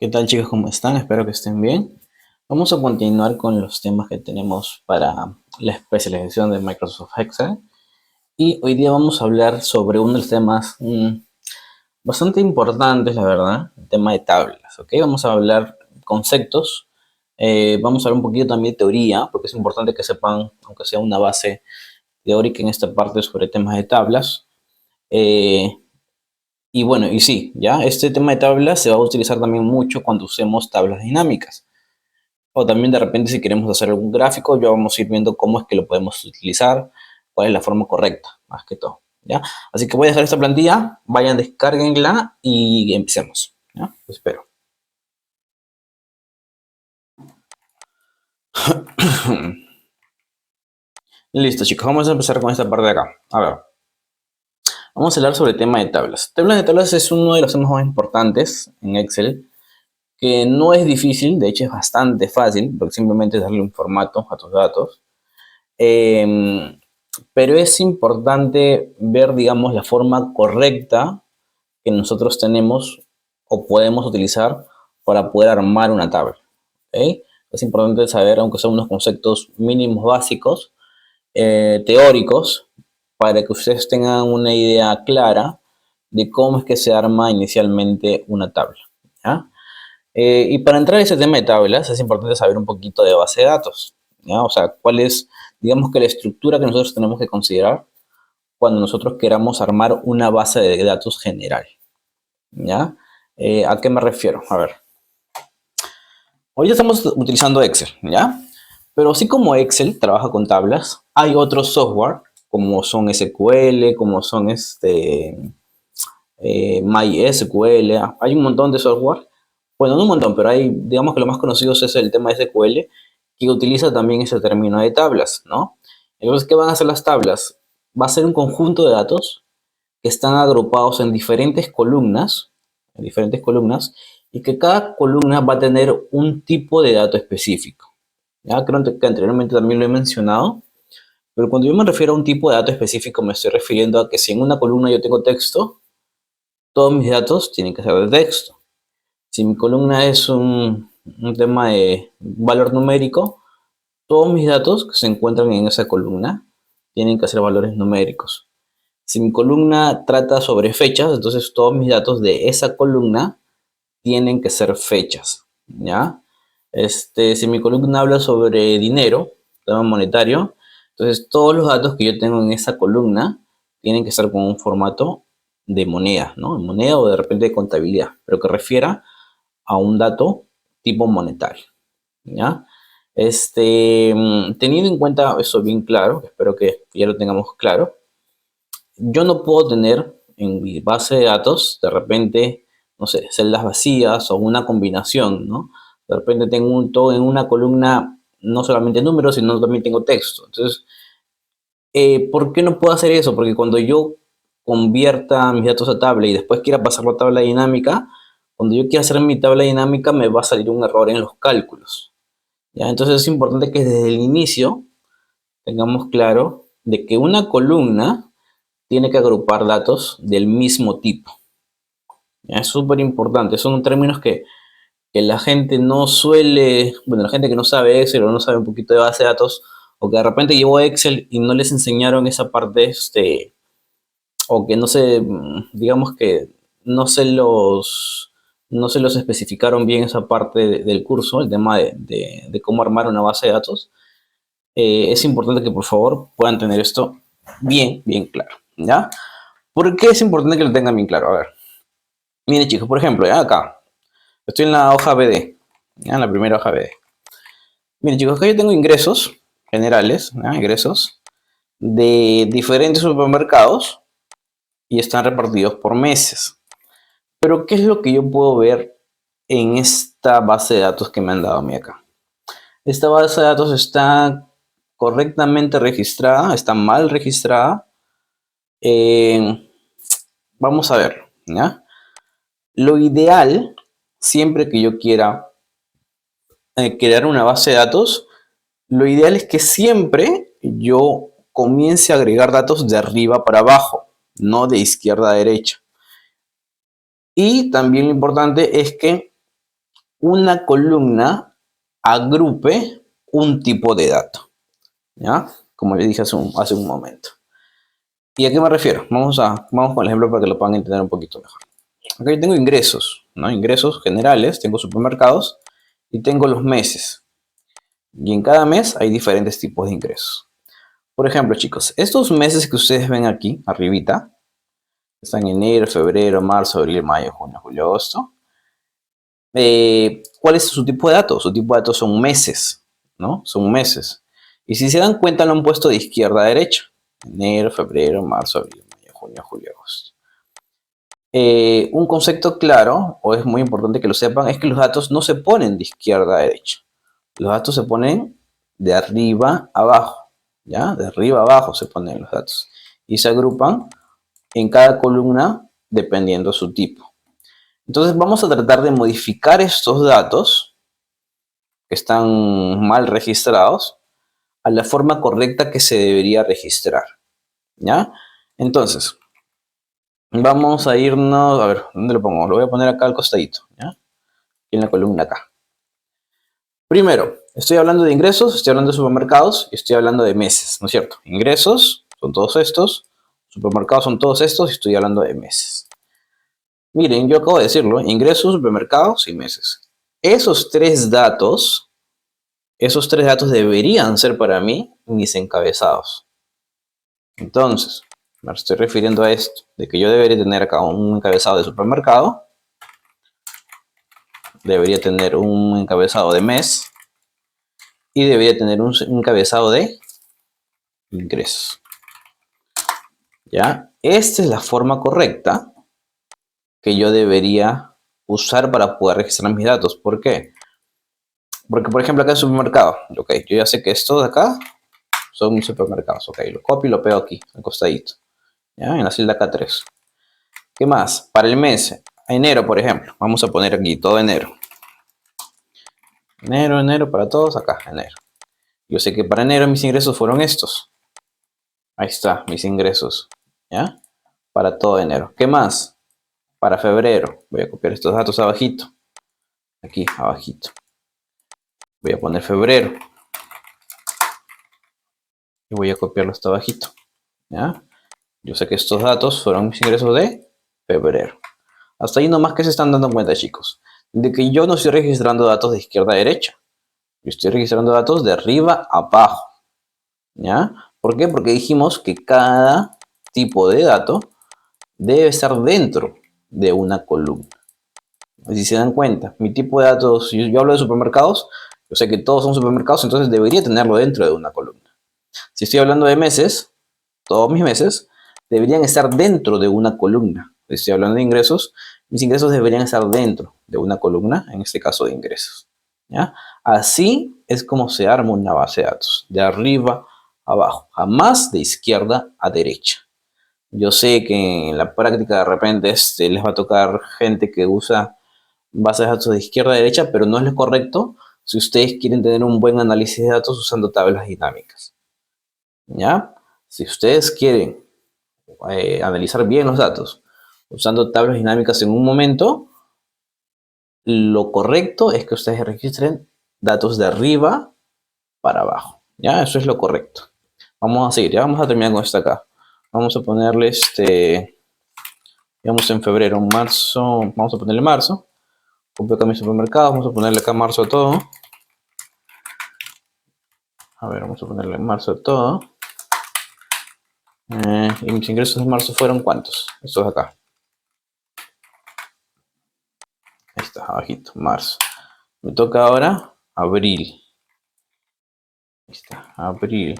¿Qué tal, chicos? ¿Cómo están? Espero que estén bien. Vamos a continuar con los temas que tenemos para la especialización de Microsoft Excel. Y hoy día vamos a hablar sobre uno de los temas bastante importantes, la verdad, el tema de tablas. ¿Ok? Vamos a hablar conceptos. Vamos a hablar un poquito también de teoría, porque es importante que sepan, aunque sea una base teórica en esta parte sobre temas de tablas. Eh, y bueno, y sí, ya, este tema de tablas se va a utilizar también mucho cuando usemos tablas dinámicas. O también de repente si queremos hacer algún gráfico, ya vamos a ir viendo cómo es que lo podemos utilizar, cuál es la forma correcta, más que todo, ¿ya? Así que voy a dejar esta plantilla, vayan, descárguenla y empecemos, ¿ya? Espero. Listo, chicos, vamos a empezar con esta parte de acá. A ver, vamos a hablar sobre el tema de tablas. Tablas de tablas es uno de los temas más importantes en Excel, que no es difícil, de hecho es bastante fácil, porque simplemente es darle un formato a tus datos. Eh, pero es importante ver, digamos, la forma correcta que nosotros tenemos o podemos utilizar para poder armar una tabla. ¿Ok? Es importante saber, aunque son unos conceptos mínimos básicos, teóricos, para que ustedes tengan una idea clara de cómo es que se arma inicialmente una tabla. ¿Ya? Y para entrar a ese tema de tablas es importante saber un poquito de base de datos, ¿ya? O sea, cuál es, digamos que la estructura que nosotros tenemos que considerar cuando nosotros queramos armar una base de datos general, ¿ya? ¿A qué me refiero? A ver, hoy estamos utilizando Excel, ¿ya? Pero así como Excel trabaja con tablas, hay otros software como son SQL, como son MySQL, hay un montón de software. Bueno, no un montón, pero hay, digamos que lo más conocido es el tema de SQL, que utiliza también ese término de tablas, ¿no? Entonces, ¿qué van a hacer las tablas? Va a ser un conjunto de datos que están agrupados en diferentes columnas, y que cada columna va a tener un tipo de dato específico. Ya creo que anteriormente también lo he mencionado, pero cuando yo me refiero a un tipo de dato específico, me estoy refiriendo a que si en una columna yo tengo texto, todos mis datos tienen que ser de texto. Si mi columna es un tema de valor numérico, todos mis datos que se encuentran en esa columna tienen que ser valores numéricos. Si mi columna trata sobre fechas, entonces todos mis datos de esa columna tienen que ser fechas, ¿ya? Si mi columna habla sobre dinero, tema monetario, entonces todos los datos que yo tengo en esa columna tienen que ser con un formato de moneda, ¿no? Moneda o de repente de contabilidad, pero que refiera a un dato tipo monetario, ¿ya? Teniendo en cuenta eso bien claro, espero que ya lo tengamos claro, yo no puedo tener en mi base de datos, de repente, no sé, celdas vacías o una combinación, ¿no? De repente tengo todo en una columna, no solamente números, sino también tengo texto. Entonces, ¿por qué no puedo hacer eso? Porque cuando yo convierta mis datos a tabla y después quiera pasarlo a tabla dinámica, cuando yo quiera hacer mi tabla dinámica me va a salir un error en los cálculos, ¿ya? Entonces es importante que desde el inicio tengamos claro de que una columna tiene que agrupar datos del mismo tipo. ¿Ya? Es súper importante. Son términos que la gente no suele, bueno, la gente que no sabe Excel o no sabe un poquito de base de datos, o que de repente llevó Excel y no les enseñaron esa parte, o que no se, digamos que no se los, no se los especificaron bien esa parte del curso, el tema de cómo armar una base de datos. Es importante que por favor puedan tener esto bien, bien claro, ¿ya? ¿Por qué es importante que lo tengan bien claro? A ver, miren chicos, por ejemplo, ya acá, estoy en la hoja BD, ya en la primera hoja BD. Miren chicos, acá yo tengo ingresos generales, ¿ya? Ingresos de diferentes supermercados y están repartidos por meses. Pero ¿qué es lo que yo puedo ver en esta base de datos que me han dado a mí acá? Esta base de datos está correctamente registrada, está mal registrada. Eh, Vamos a ver, ¿ya? Lo ideal, siempre que yo quiera crear una base de datos, lo ideal es que siempre yo comience a agregar datos de arriba para abajo, no de izquierda a derecha. Y también lo importante es que una columna agrupe un tipo de dato, ¿ya? Como les dije hace un momento. ¿Y a qué me refiero? Vamos con el ejemplo para que lo puedan entender un poquito mejor. Acá yo tengo ingresos, ¿no? Ingresos generales, tengo supermercados y tengo los meses. Y en cada mes hay diferentes tipos de ingresos. Por ejemplo, chicos, estos meses que ustedes ven aquí, arribita, están enero, febrero, marzo, abril, mayo, junio, julio, agosto. ¿Cuál es su tipo de datos? Su tipo de datos son meses, ¿no? Son meses. Y si se dan cuenta, lo han puesto de izquierda a derecha. Enero, febrero, marzo, abril, mayo, junio, julio, agosto. Un concepto claro, o es muy importante que lo sepan, es que los datos no se ponen de izquierda a derecha. Los datos se ponen de arriba a abajo, ¿ya? De arriba a abajo se ponen los datos. Y se agrupan en cada columna dependiendo su tipo. Entonces vamos a tratar de modificar estos datos que están mal registrados a la forma correcta que se debería registrar, ¿ya? Entonces, vamos a irnos, a ver, ¿dónde lo pongo? Lo voy a poner acá al costadito, ¿ya? En la columna acá. Primero, estoy hablando de ingresos, estoy hablando de supermercados y estoy hablando de meses, ¿no es cierto? Ingresos son todos estos, supermercados son todos estos y estoy hablando de meses. Miren, yo acabo de decirlo, ingresos, supermercados y meses. Esos tres datos deberían ser para mí mis encabezados. Entonces, me estoy refiriendo a esto, de que yo debería tener acá un encabezado de supermercado, debería tener un encabezado de mes y debería tener un encabezado de ingresos. ¿Ya? Esta es la forma correcta que yo debería usar para poder registrar mis datos. ¿Por qué? Porque, por ejemplo, acá en el supermercado, ok, yo ya sé que estos de acá son mis supermercados, ok, lo copio y lo pego aquí, al costadito, ¿ya? En la celda K3. ¿Qué más? Para el mes, enero, por ejemplo, vamos a poner aquí todo enero. Enero, para todos, acá, enero. Yo sé que para enero mis ingresos fueron estos. Ahí está, mis ingresos, ¿ya? Para todo enero. ¿Qué más? Para febrero, voy a copiar estos datos abajito, aquí, abajito. Voy a poner febrero y voy a copiarlo hasta abajito, ¿ya? Yo sé que estos datos fueron mis ingresos de febrero. Hasta ahí nomás que se están dando cuenta, chicos, de que yo no estoy registrando datos de izquierda a derecha. Yo estoy registrando datos de arriba a abajo, ¿ya? ¿Por qué? Porque dijimos que cada tipo de dato debe estar dentro de una columna. Si se dan cuenta, mi tipo de datos, si yo hablo de supermercados, yo sé que todos son supermercados, entonces debería tenerlo dentro de una columna. Si estoy hablando de meses, todos mis meses deberían estar dentro de una columna. Si estoy hablando de ingresos, mis ingresos deberían estar dentro de una columna, en este caso de ingresos, ¿ya? Así es como se arma una base de datos, de arriba a abajo, jamás de izquierda a derecha. Yo sé que en la práctica de repente les va a tocar gente que usa bases de datos de izquierda a derecha, pero no es lo correcto si ustedes quieren tener un buen análisis de datos usando tablas dinámicas, ¿ya? Si ustedes quieren analizar bien los datos usando tablas dinámicas en un momento, lo correcto es que ustedes registren datos de arriba para abajo, ¿ya? Eso es lo correcto. Vamos a seguir, ya vamos a terminar con esto acá. Vamos a ponerle digamos en febrero, marzo, vamos a ponerle marzo. Compro acá mis supermercados, vamos a ponerle acá marzo a todo. A ver, vamos a ponerle marzo a todo. Y mis ingresos de marzo fueron ¿cuántos? Estos de acá. Ahí está, abajito, marzo. Me toca ahora abril. Ahí está, abril.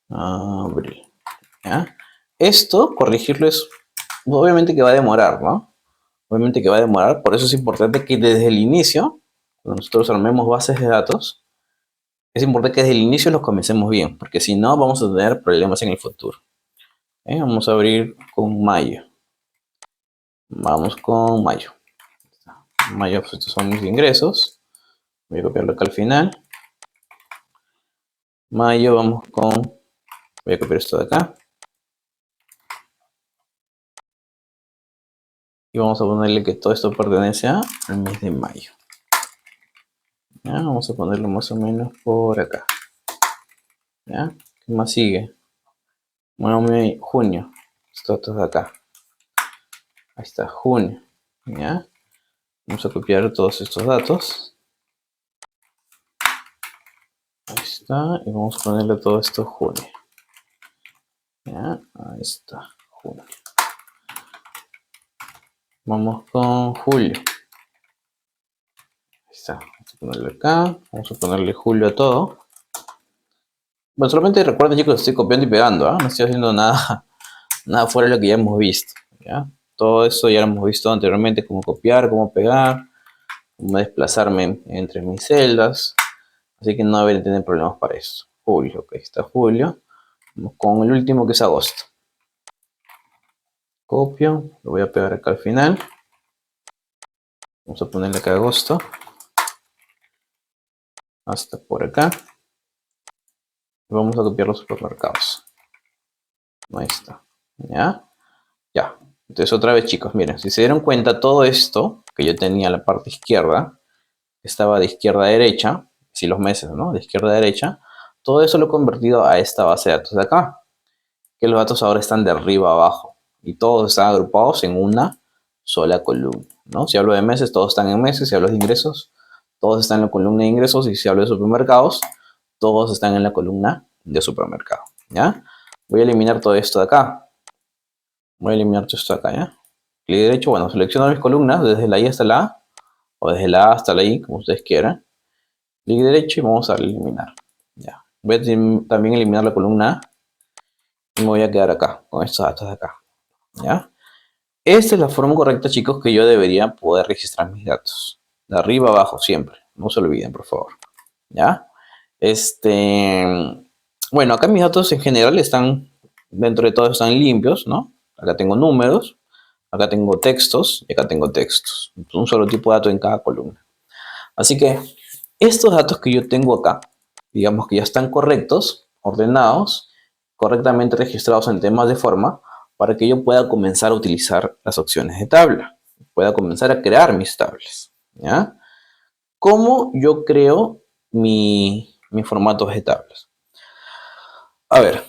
Abril. ¿Ya? Esto, corregirlo es, obviamente que va a demorar, ¿no? Obviamente que va a demorar, por eso es importante que desde el inicio, cuando nosotros armemos bases de datos, es importante que desde el inicio los comencemos bien, porque si no vamos a tener problemas en el futuro. Vamos a abrir con mayo. Vamos con mayo. Mayo, pues estos son mis ingresos. Voy a copiarlo acá al final. Mayo, vamos con... Voy a copiar esto de acá. Y vamos a ponerle que todo esto pertenece al mes de mayo. ¿Ya? Vamos a ponerlo más o menos por acá. ¿Ya? ¿Qué más sigue? Bueno, junio. Esto de acá. Ahí está, junio. ¿Ya? Vamos a copiar todos estos datos. Ahí está. Y vamos a ponerle todo esto junio. ¿Ya? Ahí está, junio. Vamos con julio. Ahí está. Vamos a ponerle acá. Vamos a ponerle julio a todo. Bueno, solamente recuerden, chicos, estoy copiando y pegando, ¿ah? No estoy haciendo nada, nada fuera de lo que ya hemos visto, ¿ya? Todo eso ya lo hemos visto anteriormente, cómo copiar, cómo pegar, cómo desplazarme entre mis celdas. Así que no debería tener problemas para eso. Julio, ok, está julio. Vamos con el último que es agosto. Copio, lo voy a pegar acá al final. Vamos a ponerle acá agosto. Hasta por acá. Y vamos a copiar los supermercados. Ahí está. ¿Ya? Ya. Entonces otra vez, chicos, miren, si se dieron cuenta, todo esto que yo tenía en la parte izquierda, estaba de izquierda a derecha, si los meses, ¿no? De izquierda a derecha, todo eso lo he convertido a esta base de datos de acá, que los datos ahora están de arriba a abajo y todos están agrupados en una sola columna, ¿no? Si hablo de meses, todos están en meses. Si hablo de ingresos, todos están en la columna de ingresos. Y si hablo de supermercados, todos están en la columna de supermercado, ¿ya? Voy a eliminar todo esto de acá. Voy a eliminar todo esto de acá, ¿ya? Clic derecho, bueno, selecciono mis columnas desde la I hasta la A, o desde la A hasta la I, como ustedes quieran. Clic derecho y vamos a eliminar. Ya. Voy a también eliminar la columna A y me voy a quedar acá, con estos datos de acá. ¿Ya? Esta es la forma correcta, chicos, que yo debería poder registrar mis datos. De arriba a abajo, siempre. No se olviden, por favor. ¿Ya? Bueno, acá mis datos en general están, dentro de todo, están limpios, ¿no? Acá tengo números, acá tengo textos y acá tengo textos. Un solo tipo de dato en cada columna. Así que estos datos que yo tengo acá, digamos que ya están correctos, ordenados, correctamente registrados en temas de forma, para que yo pueda comenzar a utilizar las opciones de tabla, pueda comenzar a crear mis tablas, ¿ya? ¿Cómo yo creo mi formato de tablas? A ver,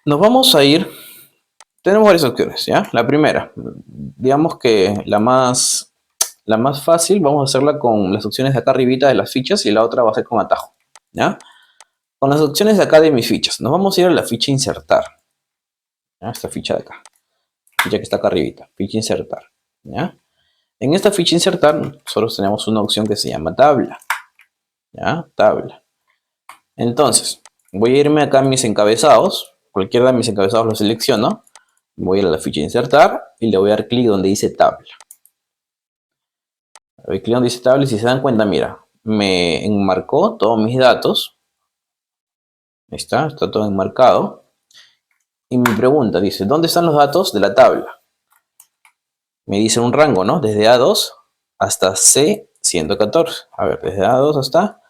nos vamos a ir, tenemos varias opciones, ¿ya? La primera, digamos que la más fácil, vamos a hacerla con las opciones de acá arribita de las fichas y la otra va a ser con atajo, ¿ya? Con las opciones de acá de mis fichas, nos vamos a ir a la ficha insertar, ¿ya? Esta ficha de acá, ficha que está acá arribita, ficha insertar, ¿ya? En esta ficha insertar, nosotros tenemos una opción que se llama tabla, ¿ya? Tabla. Entonces, voy a irme acá a mis encabezados, cualquiera de mis encabezados lo selecciono, voy a ir a la ficha insertar y le voy a dar clic donde dice tabla. Le doy clic donde dice tabla y si se dan cuenta, mira, me enmarcó todos mis datos. Ahí está todo enmarcado. Y mi pregunta dice, ¿dónde están los datos de la tabla? Me dice un rango, ¿no? Desde A2 hasta C114. A ver, desde A2 hasta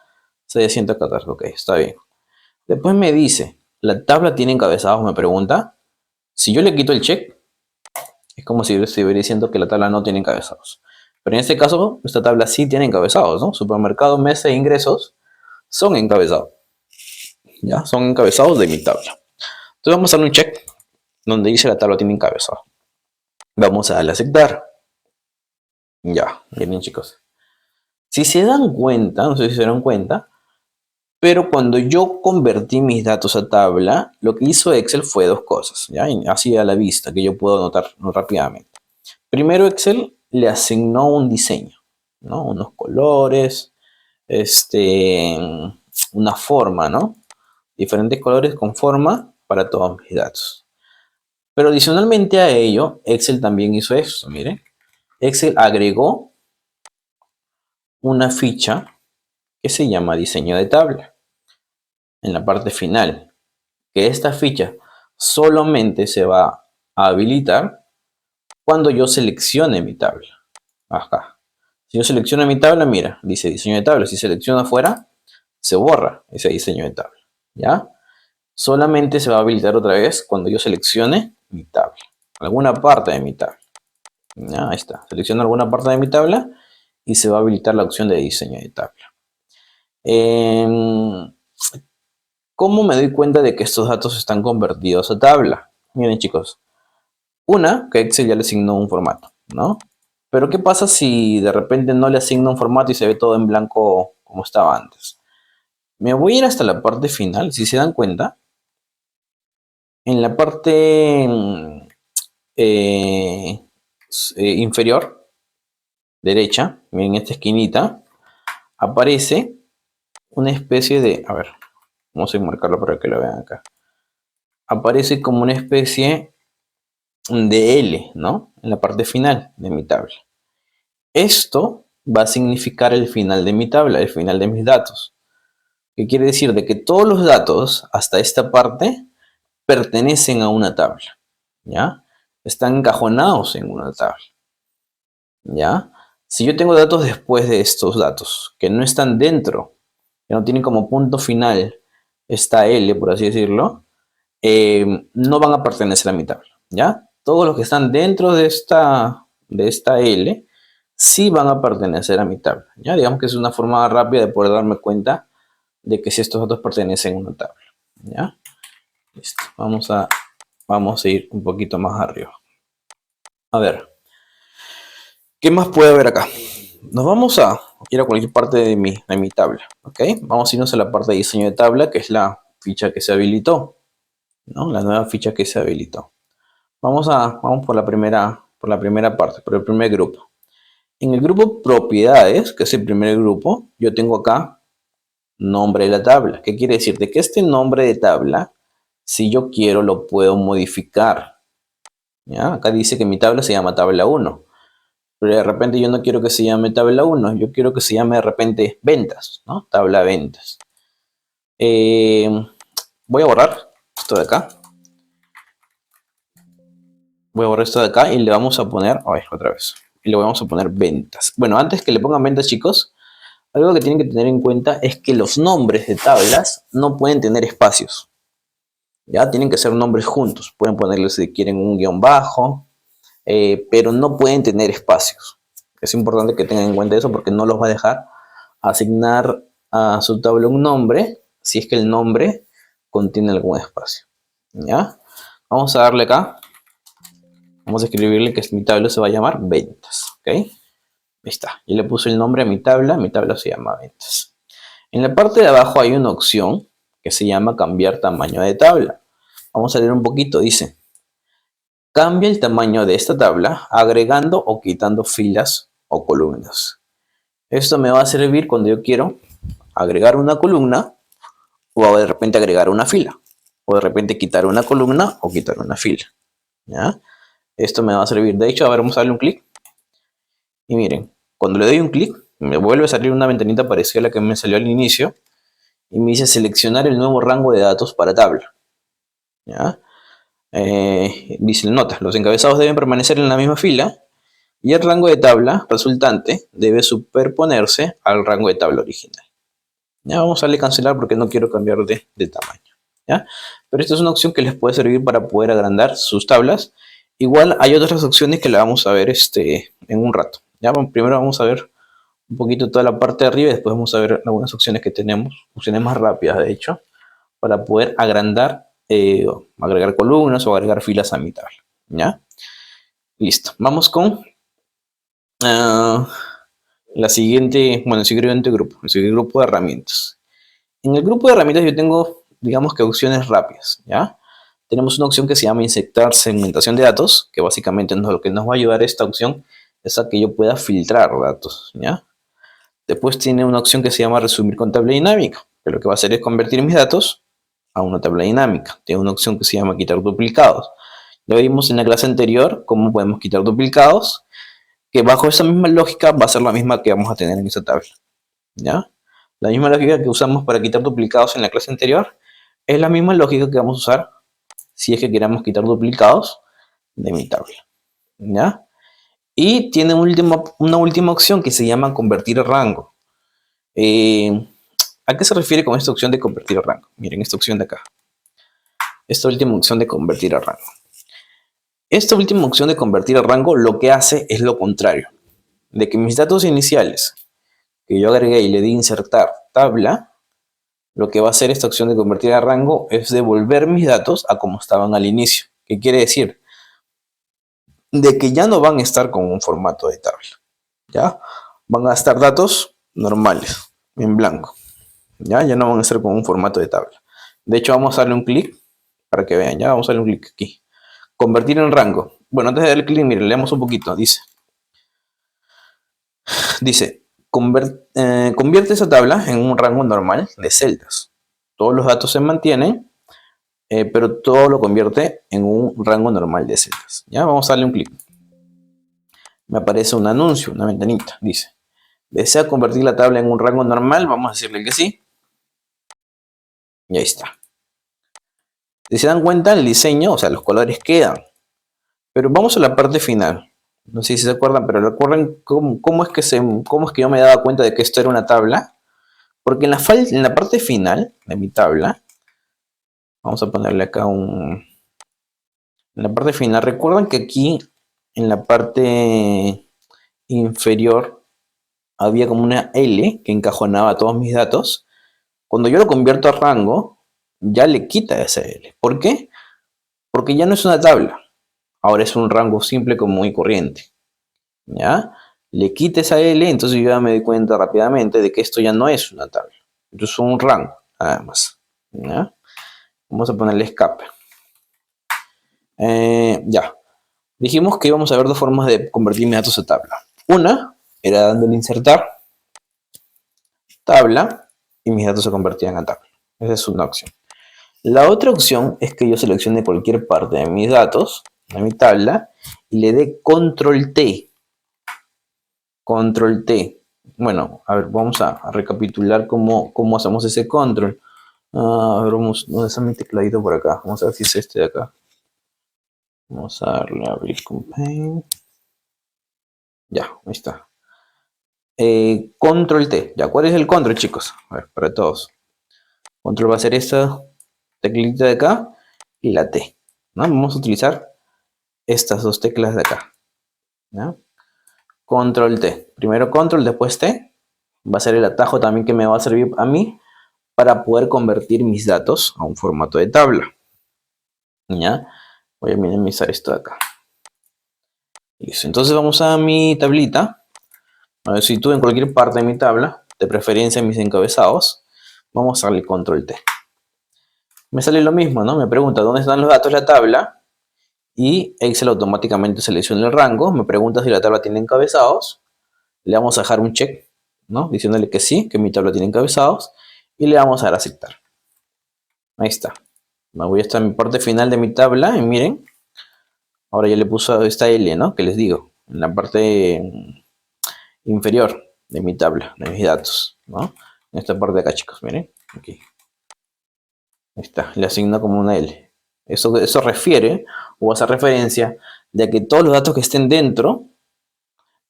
C114. Ok, está bien. Después me dice, ¿la tabla tiene encabezados? Me pregunta. Si yo le quito el check, es como si estuviera diciendo que la tabla no tiene encabezados. Pero en este caso, esta tabla sí tiene encabezados, ¿no? Supermercado, mesa e ingresos son encabezados. ¿Ya? Son encabezados de mi tabla. Entonces vamos a darle un check donde dice la tabla tiene encabezado. Vamos a darle a aceptar. Ya, bien chicos. Si se dan cuenta, no sé si se dan cuenta, pero cuando yo convertí mis datos a tabla, lo que hizo Excel fue dos cosas, ¿ya? Así a la vista, que yo puedo notar rápidamente. Primero, Excel le asignó un diseño, ¿no? Unos colores, una forma, ¿no? Diferentes colores con forma para todos mis datos. Pero adicionalmente a ello, Excel también hizo esto, miren. Excel agregó una ficha que se llama diseño de tabla en la parte final. Que esta ficha solamente se va a habilitar cuando yo seleccione mi tabla. Acá. Si yo selecciono mi tabla, mira, dice diseño de tabla. Si selecciono afuera, se borra ese diseño de tabla. ¿Ya? Solamente se va a habilitar otra vez cuando yo seleccione mi tabla. Alguna parte de mi tabla. Ya, ahí está. Selecciono alguna parte de mi tabla y se va a habilitar la opción de diseño de tabla. Em, ¿Cómo me doy cuenta de que estos datos están convertidos a tabla? Miren chicos, que Excel ya le asignó un formato, ¿no? Pero ¿qué pasa si de repente no le asigna un formato y se ve todo en blanco como estaba antes? Me voy a ir hasta la parte final, si se dan cuenta, en la parte eh, inferior derecha, en esta esquinita, aparece una especie de, a ver, vamos a marcarlo para que lo vean acá. Aparece como una especie de L, ¿no? En la parte final de mi tabla. Esto va a significar el final de mi tabla, el final de mis datos. ¿Qué quiere decir? De que todos los datos hasta esta parte pertenecen a una tabla, ¿ya? Están encajonados en una tabla, ¿ya? Si yo tengo datos después de estos datos que no están dentro, que no tienen como punto final esta L, por así decirlo, no van a pertenecer a mi tabla, ¿ya? Todos los que están dentro de esta L sí van a pertenecer a mi tabla, ¿ya? Digamos que es una forma rápida de poder darme cuenta de que si estos datos pertenecen a una tabla, ¿ya? Listo. Vamos a ir un poquito más arriba. A ver, ¿qué más puede haber acá? Nos vamos a ir a cualquier parte de mi tabla, ¿ok? Vamos a irnos a la parte de diseño de tabla, que es la ficha que se habilitó, ¿no? La nueva ficha que se habilitó. Vamos por la primera parte, por el primer grupo. En el grupo propiedades, que es el primer grupo, yo tengo acá nombre de la tabla. ¿Qué quiere decir? De que este nombre de tabla, si yo quiero, lo puedo modificar. ¿Ya? Acá dice que mi tabla se llama tabla 1. Pero de repente yo no quiero que se llame tabla 1, yo quiero que se llame de repente ventas, ¿no? Tabla ventas. Eh, Voy a borrar esto de acá. Voy a borrar esto de acá y le vamos a poner, a ver, otra vez. Y le vamos a poner ventas. Bueno, antes que le pongan ventas, chicos, algo que tienen que tener en cuenta es que los nombres de tablas no pueden tener espacios. Ya tienen que ser nombres juntos. Pueden ponerle si quieren un guión bajo, pero no pueden tener espacios. Es importante que tengan en cuenta eso porque no los va a dejar asignar a su tabla un nombre si es que el nombre contiene algún espacio. ¿Ya? Vamos a darle acá. Vamos a escribirle que mi tabla se va a llamar ventas. ¿Ok? Ahí está. Yo le puse el nombre a mi tabla se llama ventas. En la parte de abajo hay una opción que se llama cambiar tamaño de tabla. Vamos a leer un poquito, dice, cambia el tamaño de esta tabla agregando o quitando filas o columnas. Esto me va a servir cuando yo quiero agregar una columna o de repente agregar una fila. O de repente quitar una columna o quitar una fila. ¿Ya? Esto me va a servir. De hecho, a ver, vamos a darle un clic. Y miren, cuando le doy un clic, me vuelve a salir una ventanita parecida a la que me salió al inicio. Y me dice seleccionar el nuevo rango de datos para tabla. ¿Ya? Dice nota, los encabezados deben permanecer en la misma fila y el rango de tabla resultante debe superponerse al rango de tabla original. Ya vamos a darle cancelar porque no quiero cambiar de tamaño. ¿Ya? Pero esta es una opción que les puede servir para poder agrandar sus tablas. Igual hay otras opciones que la vamos a ver en un rato. ¿Ya? Primero vamos a ver un poquito toda la parte de arriba y después vamos a ver algunas opciones que tenemos, opciones más rápidas de hecho, para poder agrandar, agregar columnas o agregar filas a mi tabla. ¿Ya? Listo. Vamos con la siguiente, bueno, el siguiente grupo, el siguiente grupo de herramientas. En el grupo de herramientas yo tengo, digamos que opciones rápidas, ¿ya? Tenemos una opción que se llama insertar segmentación de datos, que básicamente lo que nos va a ayudar esta opción es a que yo pueda filtrar datos, ¿ya? Después tiene una opción que se llama resumir con tabla dinámica, que lo que va a hacer es convertir mis datos a una tabla dinámica. Tiene una opción que se llama quitar duplicados. Ya vimos en la clase anterior cómo podemos quitar duplicados, que bajo esa misma lógica va a ser la misma que vamos a tener en esta tabla, ¿ya? La misma lógica que usamos para quitar duplicados en la clase anterior es la misma lógica que vamos a usar si es que queramos quitar duplicados de mi tabla, ¿ya? Y tiene una última opción que se llama convertir rango. ¿A qué se refiere con esta opción de convertir a rango? Miren, esta opción de acá. Esta última opción de convertir a rango. Esta última opción de convertir a rango lo que hace es lo contrario, de que mis datos iniciales que yo agregué y le di insertar tabla, lo que va a hacer esta opción de convertir a rango es devolver mis datos a como estaban al inicio. ¿Qué quiere decir? De que ya no van a estar con un formato de tabla, ¿ya? Van a estar datos normales, en blanco, ¿ya? Ya no van a estar con un formato de tabla. De hecho, vamos a darle un clic para que vean, ¿ya? Vamos a darle un clic aquí. Convertir en rango. Bueno, antes de darle clic, miren, leemos un poquito. Dice, convierte esa tabla en un rango normal de celdas. Todos los datos se mantienen, pero todo lo convierte en un rango normal de celdas. ¿Ya? Vamos a darle un clic. Me aparece un anuncio, una ventanita. Dice, ¿desea convertir la tabla en un rango normal? Vamos a decirle que sí. Y ahí está. Si se dan cuenta, el diseño, o sea, los colores quedan. Pero vamos a la parte final. No sé si se acuerdan, pero recuerden cómo es que yo me daba cuenta de que esto era una tabla. Porque en la parte final de mi tabla, vamos a ponerle acá en la parte final, recuerdan que aquí en la parte inferior había como una L que encajonaba todos mis datos. Cuando yo lo convierto a rango, ya le quita esa L. ¿Por qué? Porque ya no es una tabla. Ahora es un rango simple común y corriente. ¿Ya? Le quita esa L, entonces yo ya me doy cuenta rápidamente de que esto ya no es una tabla. Esto es un rango, nada más. ¿Ya? Vamos a ponerle escape. Ya. Dijimos que íbamos a ver dos formas de convertir mis datos a tabla. Una era dándole insertar tabla y mis datos se convertían a tabla. Esa es una opción. La otra opción es que yo seleccione cualquier parte de mis datos, de mi tabla, y le dé control T. Control T. Bueno, a ver, vamos a recapitular cómo hacemos ese control. A ver, ¿dónde está mi tecladito por acá? Vamos a ver si es este de acá. Vamos a darle a abrir con Paint. Ya, ahí está. Control T. Ya, ¿cuál es el control, chicos? A ver, para todos. Control va a ser esta teclita de acá y la T. ¿No? Vamos a utilizar estas dos teclas de acá. ¿No? Control T. Primero control, después T. Va a ser el atajo también que me va a servir a mí para poder convertir mis datos a un formato de tabla. ¿Ya? Voy a minimizar esto de acá. Listo. Entonces vamos a mi tablita. A ver, si tú en cualquier parte de mi tabla, de preferencia en mis encabezados, vamos a darle control T. Me sale lo mismo, ¿no? Me pregunta dónde están los datos de la tabla y Excel automáticamente selecciona el rango. Me pregunta si la tabla tiene encabezados. Le vamos a dejar un check, ¿no? Diciéndole que sí, que mi tabla tiene encabezados y le vamos a dar a aceptar. Ahí está. Me voy hasta mi parte final de mi tabla y miren, ahora ya le puso esta L, ¿no? Que les digo, en la parte inferior de mi tabla, de mis datos, ¿no? En esta parte de acá, chicos, miren, aquí. Ahí está, le asigno como una L. Eso refiere o hace referencia de que todos los datos que estén dentro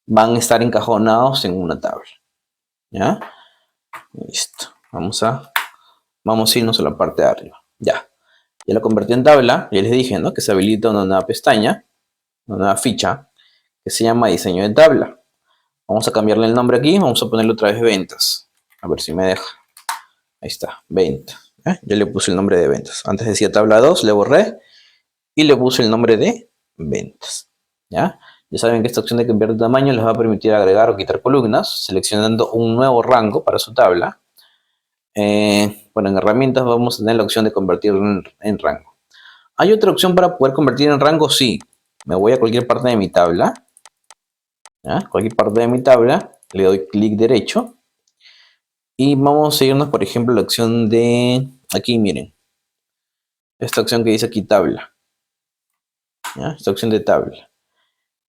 van a estar encajonados en una tabla. ¿Ya? Listo. Vamos a irnos a la parte de arriba. Ya. Ya lo convertí en tabla. Ya les dije, ¿no? Que se habilita una nueva pestaña, una nueva ficha, que se llama diseño de tabla. Vamos a cambiarle el nombre aquí. Vamos a ponerle otra vez ventas. A ver si me deja. Ahí está, ventas. Ya le puse el nombre de ventas. Antes decía tabla 2, le borré y le puse el nombre de ventas. ¿Ya? Ya saben que esta opción de cambiar de tamaño les va a permitir agregar o quitar columnas, seleccionando un nuevo rango para su tabla. Bueno, en herramientas vamos a tener la opción de convertir en rango. ¿Hay otra opción para poder convertir en rango? Sí. Me voy a cualquier parte de mi tabla. ¿Ya? Cualquier parte de mi tabla. Le doy clic derecho. Y vamos a irnos, por ejemplo, a la opción de... Aquí, miren. Esta opción que dice aquí tabla. ¿Ya? Esta opción de tabla.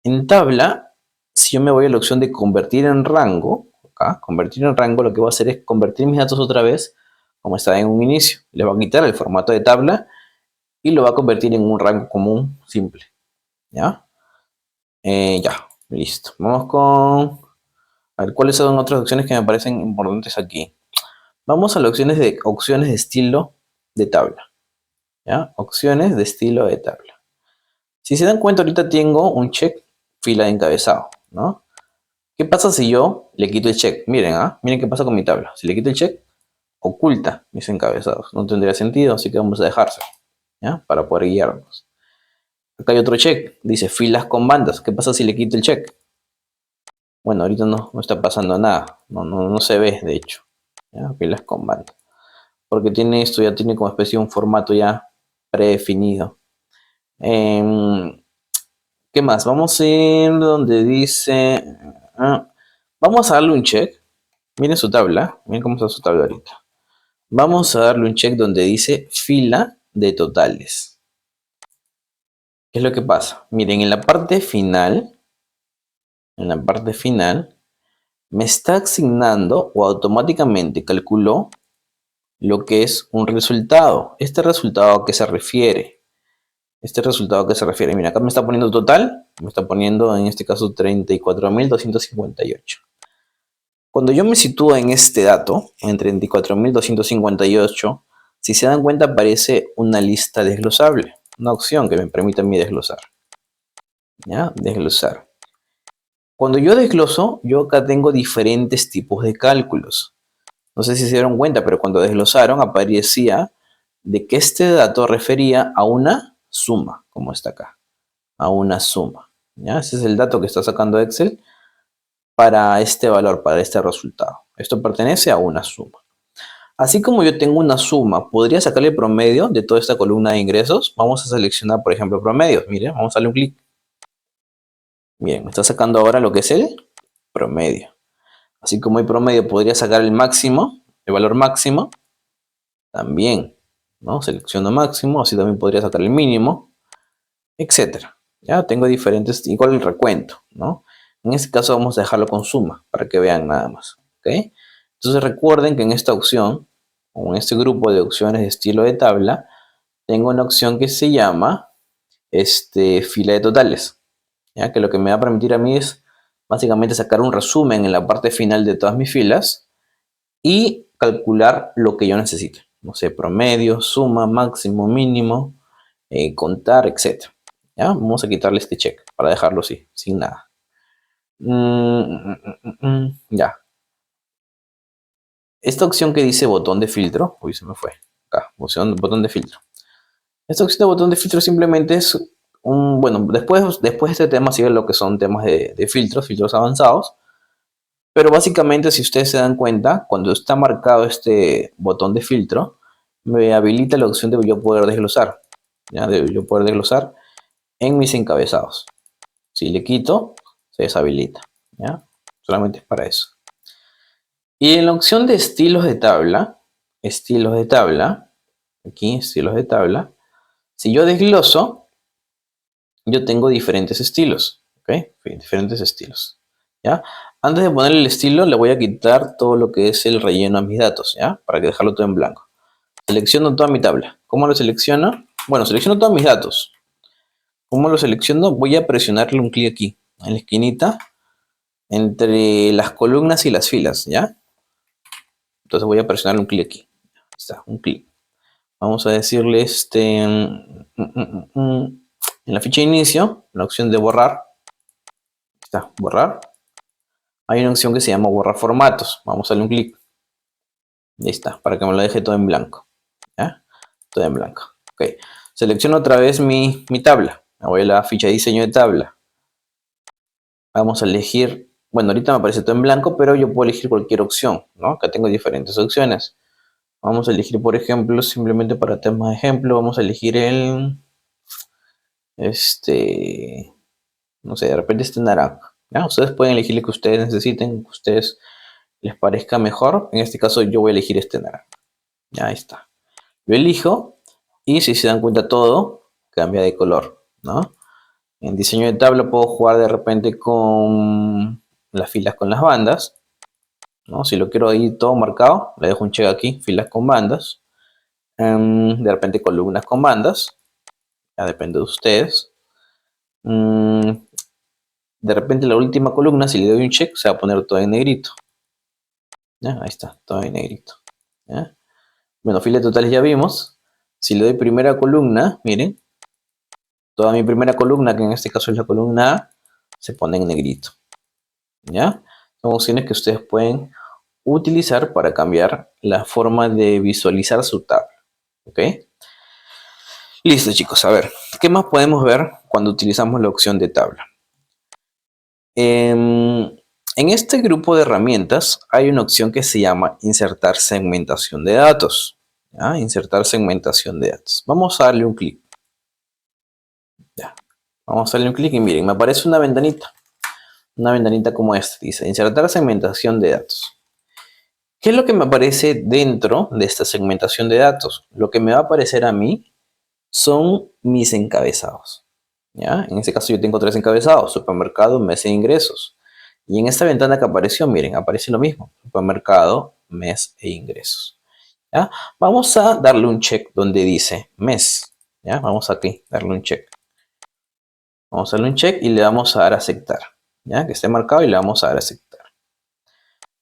En tabla, si yo me voy a la opción de convertir en rango, acá, convertir en rango, lo que voy a hacer es convertir mis datos otra vez como estaba en un inicio. Le va a quitar el formato de tabla y lo va a convertir en un rango común simple. ¿Ya? Ya, listo. Vamos con... A ver, ¿cuáles son otras opciones que me parecen importantes aquí? Vamos a las opciones de estilo de tabla. ¿Ya? Opciones de estilo de tabla. Si se dan cuenta, ahorita tengo un check fila de encabezado, ¿no? ¿Qué pasa si yo le quito el check? Miren, miren qué pasa con mi tabla. Si le quito el check, oculta mis encabezados. No tendría sentido, así que vamos a dejárselo, ¿ya? Para poder guiarnos. Acá hay otro check, dice filas con bandas. ¿Qué pasa si le quito el check? Bueno, ahorita no está pasando nada. No se ve, de hecho. ¿Ya? Filas con bandas. Porque tiene esto, ya tiene como especie de un formato ya predefinido. ¿Qué más? Vamos a ir donde dice... vamos a darle un check. Miren su tabla. Miren cómo está su tabla ahorita. Vamos a darle un check donde dice fila de totales. ¿Qué es lo que pasa? Miren, en la parte final, me está asignando o automáticamente calculó lo que es un resultado. ¿Este resultado a qué se refiere? Mira, acá me está poniendo total, me está poniendo en este caso 34.258. Cuando yo me sitúo en este dato, en 34.258, si se dan cuenta aparece una lista desglosable, una opción que me permite a mí desglosar. ¿Ya? Desglosar. Cuando yo desgloso, yo acá tengo diferentes tipos de cálculos. No sé si se dieron cuenta, pero cuando desglosaron aparecía de que este dato refería a una suma, como está acá, a una suma. ¿Ya? Ese es el dato que está sacando Excel para este valor, para este resultado. Esto pertenece a una suma. Así como yo tengo una suma, podría sacarle el promedio de toda esta columna de ingresos. Vamos a seleccionar, por ejemplo, promedios. Miren, vamos a darle un clic. Bien, me está sacando ahora lo que es el promedio. Así como hay promedio, podría sacar el máximo, el valor máximo. También, ¿no? Selecciono máximo, así también podría sacar el mínimo, etcétera. Ya tengo diferentes, igual el recuento, ¿no? En este caso vamos a dejarlo con suma, para que vean nada más, ¿ok? Entonces recuerden que en esta opción, o en este grupo de opciones de estilo de tabla, tengo una opción que se llama fila de totales, ¿ya? Que lo que me va a permitir a mí es básicamente sacar un resumen en la parte final de todas mis filas y calcular lo que yo necesite. No sé, promedio, suma, máximo, mínimo, contar, etc. ¿Ya? Vamos a quitarle este check para dejarlo así, sin nada. Ya. Esta opción que dice botón de filtro, uy, se me fue. Acá, botón de filtro. Esta opción de botón de filtro simplemente es bueno, después de este tema sigue lo que son temas de filtros avanzados. Pero básicamente, si ustedes se dan cuenta, cuando está marcado este botón de filtro, me habilita la opción de yo poder desglosar. ¿Ya? De yo poder desglosar en mis encabezados. Si le quito, se deshabilita. ¿Ya? Solamente es para eso. Y en la opción de estilos de tabla, aquí estilos de tabla, si yo desgloso, yo tengo diferentes estilos. ¿Ok? Diferentes estilos. ¿Ya? Antes de ponerle el estilo, le voy a quitar todo lo que es el relleno a mis datos, ¿ya? Para que dejarlo todo en blanco. Selecciono toda mi tabla. ¿Cómo lo selecciono? Bueno, selecciono todos mis datos. ¿Cómo lo selecciono? Voy a presionarle un clic aquí, en la esquinita, entre las columnas y las filas, ¿ya? Entonces voy a presionarle un clic aquí. Ahí está, un clic. Vamos a decirle en la ficha de inicio, la opción de borrar. Ahí está, borrar. Hay una opción que se llama borrar formatos. Vamos a darle un clic. Ahí está, para que me lo deje todo en blanco. ¿Ya? Todo en blanco. Ok. Selecciono otra vez mi tabla. Me voy a la ficha de diseño de tabla. Vamos a elegir, bueno, ahorita me aparece todo en blanco, pero yo puedo elegir cualquier opción, ¿no? Acá tengo diferentes opciones. Vamos a elegir, por ejemplo, simplemente para temas de ejemplo, vamos a elegir no sé, de repente este naranja. ¿Ya? Ustedes pueden elegir el que ustedes necesiten, que a ustedes les parezca mejor. En este caso yo voy a elegir este naranja. Ya, ahí está. Lo elijo y si se dan cuenta todo cambia de color, ¿no? En diseño de tabla puedo jugar de repente con las filas con las bandas, ¿no? Si lo quiero ahí todo marcado, le dejo un check aquí, filas con bandas. De repente columnas con bandas, ya depende de ustedes. De repente la última columna, si le doy un check, se va a poner todo en negrito. ¿Ya? Ahí está, todo en negrito. ¿Ya? Bueno, filas totales ya vimos. Si le doy primera columna, miren, Toda mi primera columna, que en este caso es la columna A, se pone en negrito. ¿Ya? Son opciones que ustedes pueden utilizar para cambiar la forma de visualizar su tabla. ¿Ok? Listo, chicos. A ver, ¿qué más podemos ver cuando utilizamos la opción de tabla? En este grupo de herramientas hay una opción que se llama insertar segmentación de datos. ¿Ya? Insertar segmentación de datos. Vamos a darle un clic. Ya. Vamos a darle un clic y miren, me aparece una ventanita. Una ventanita como esta. Dice insertar segmentación de datos. ¿Qué es lo que me aparece dentro de esta segmentación de datos? Lo que me va a aparecer a mí son mis encabezados. ¿Ya? En este caso yo tengo 3 encabezados: supermercado, mes e ingresos. Y en esta ventana que apareció, miren, aparece lo mismo: supermercado, mes e ingresos. ¿Ya? Vamos a darle un check donde dice mes. ¿Ya? Vamos aquí, darle un check. Vamos a darle un check y le vamos a dar a aceptar. ¿Ya? Que esté marcado y le vamos a dar a aceptar.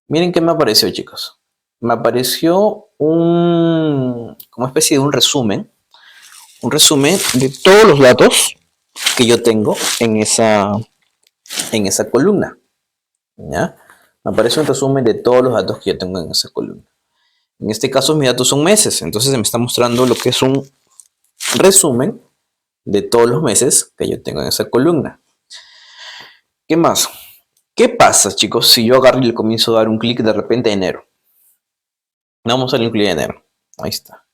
Miren qué me apareció, chicos. Me apareció como especie de un resumen de todos los datos que yo tengo en esa columna. ¿Ya? Me aparece un resumen de todos los datos que yo tengo en esa columna. En este caso mis datos son meses, entonces me está mostrando lo que es un resumen de todos los meses que yo tengo en esa columna. ¿Qué más? ¿Qué pasa, chicos, si yo agarro y le comienzo a dar un clic de repente a enero? Vamos a darle un clic a enero. Ahí está.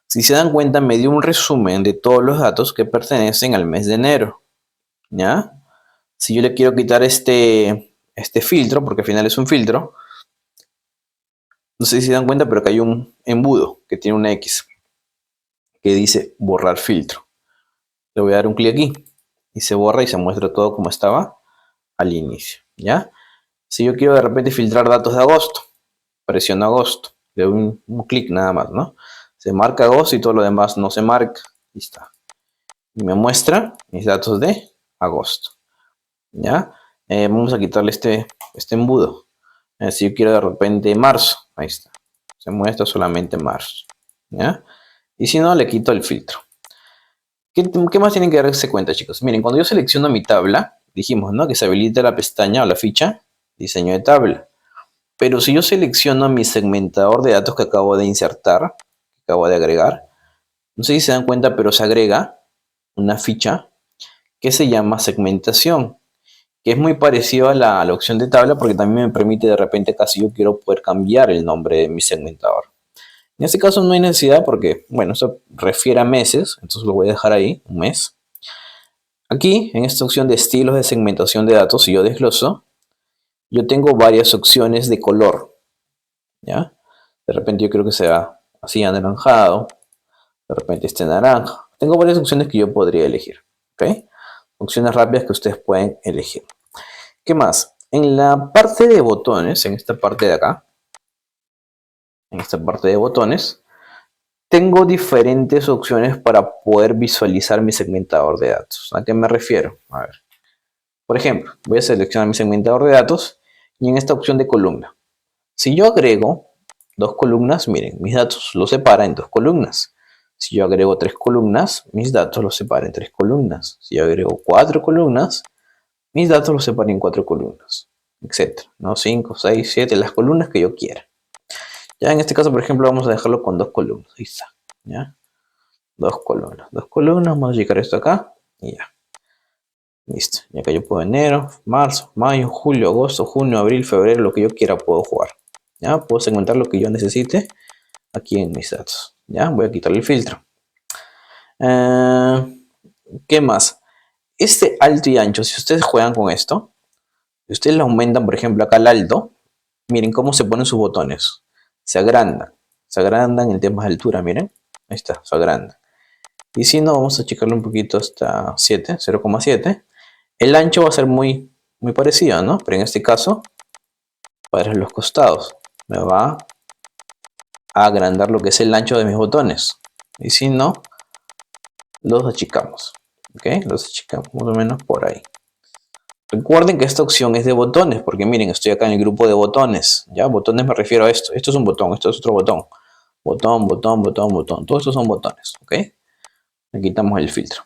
Si se dan cuenta, me dio un resumen de todos los datos que pertenecen al mes de enero. ¿Ya? Si yo le quiero quitar este filtro, porque al final es un filtro, no sé si se dan cuenta, pero que hay un embudo que tiene una X que dice borrar filtro. Le voy a dar un clic aquí y se borra y se muestra todo como estaba al inicio. ¿Ya? Si yo quiero de repente filtrar datos de agosto, presiono agosto, le doy un clic nada más, ¿no? Se marca agosto y todo lo demás no se marca. Ahí está. Y me muestra mis datos de agosto. ¿Ya? Vamos a quitarle este embudo. Si yo quiero de repente marzo, ahí está. Se muestra solamente marzo. ¿Ya? Y si no, le quito el filtro. ¿Qué más tienen que darse cuenta, chicos? Miren, cuando yo selecciono mi tabla, dijimos, ¿no? Que se habilita la pestaña o la ficha, diseño de tabla. Pero si yo selecciono mi segmentador de datos que acabo de insertar, que acabo de agregar, no sé si se dan cuenta, pero se agrega una ficha que se llama segmentación, que es muy parecido a la opción de tabla porque también me permite de repente casi yo quiero poder cambiar el nombre de mi segmentador. En este caso no hay necesidad porque, bueno, esto refiere a meses, entonces lo voy a dejar ahí, un mes. Aquí, en esta opción de estilos de segmentación de datos, si yo desgloso, yo tengo varias opciones de color, ¿ya? De repente yo quiero que sea así anaranjado, de repente este naranja. Tengo varias opciones que yo podría elegir, ¿ok? Opciones rápidas que ustedes pueden elegir. ¿Qué más? En la parte de botones, en esta parte de acá, en esta parte de botones, tengo diferentes opciones para poder visualizar mi segmentador de datos. ¿A qué me refiero? A ver. Por ejemplo, voy a seleccionar mi segmentador de datos y en esta opción de columna. Si yo agrego 2 columnas, miren, mis datos los separa en 2 columnas. Si yo agrego 3 columnas, mis datos los separa en 3 columnas. Si yo agrego 4 columnas, mis datos los separa en 4 columnas, etcétera, ¿no? 5, 6, 7, las columnas que yo quiera. Ya en este caso, por ejemplo, vamos a dejarlo con 2 columnas. Ahí está, ¿ya? 2 columnas. 2 columnas, vamos a llegar esto acá y ya. Listo. Y acá yo puedo enero, marzo, mayo, julio, agosto, junio, abril, febrero, lo que yo quiera puedo jugar. ¿Ya? Puedo segmentar lo que yo necesite aquí en mis datos. ¿Ya? Voy a quitarle el filtro. ¿Qué más? Este alto y ancho, si ustedes juegan con esto, si ustedes le aumentan, por ejemplo, acá el alto, miren cómo se ponen sus botones. Se agrandan. Se agrandan en temas de altura, miren. Ahí está, se agrandan. Y si no, vamos a checarlo un poquito hasta 7, 0,7. El ancho va a ser muy parecido, ¿no? Pero en este caso, para los costados, me va a agrandar lo que es el ancho de mis botones. Y si no, los achicamos. ¿Ok? Los achicamos más o menos por ahí. Recuerden que esta opción es de botones, porque miren, estoy acá en el grupo de botones. ¿Ya? Botones me refiero a esto. Esto es un botón, esto es otro botón. Botón, botón, botón, botón. Todos estos son botones. ¿Ok? Le quitamos el filtro.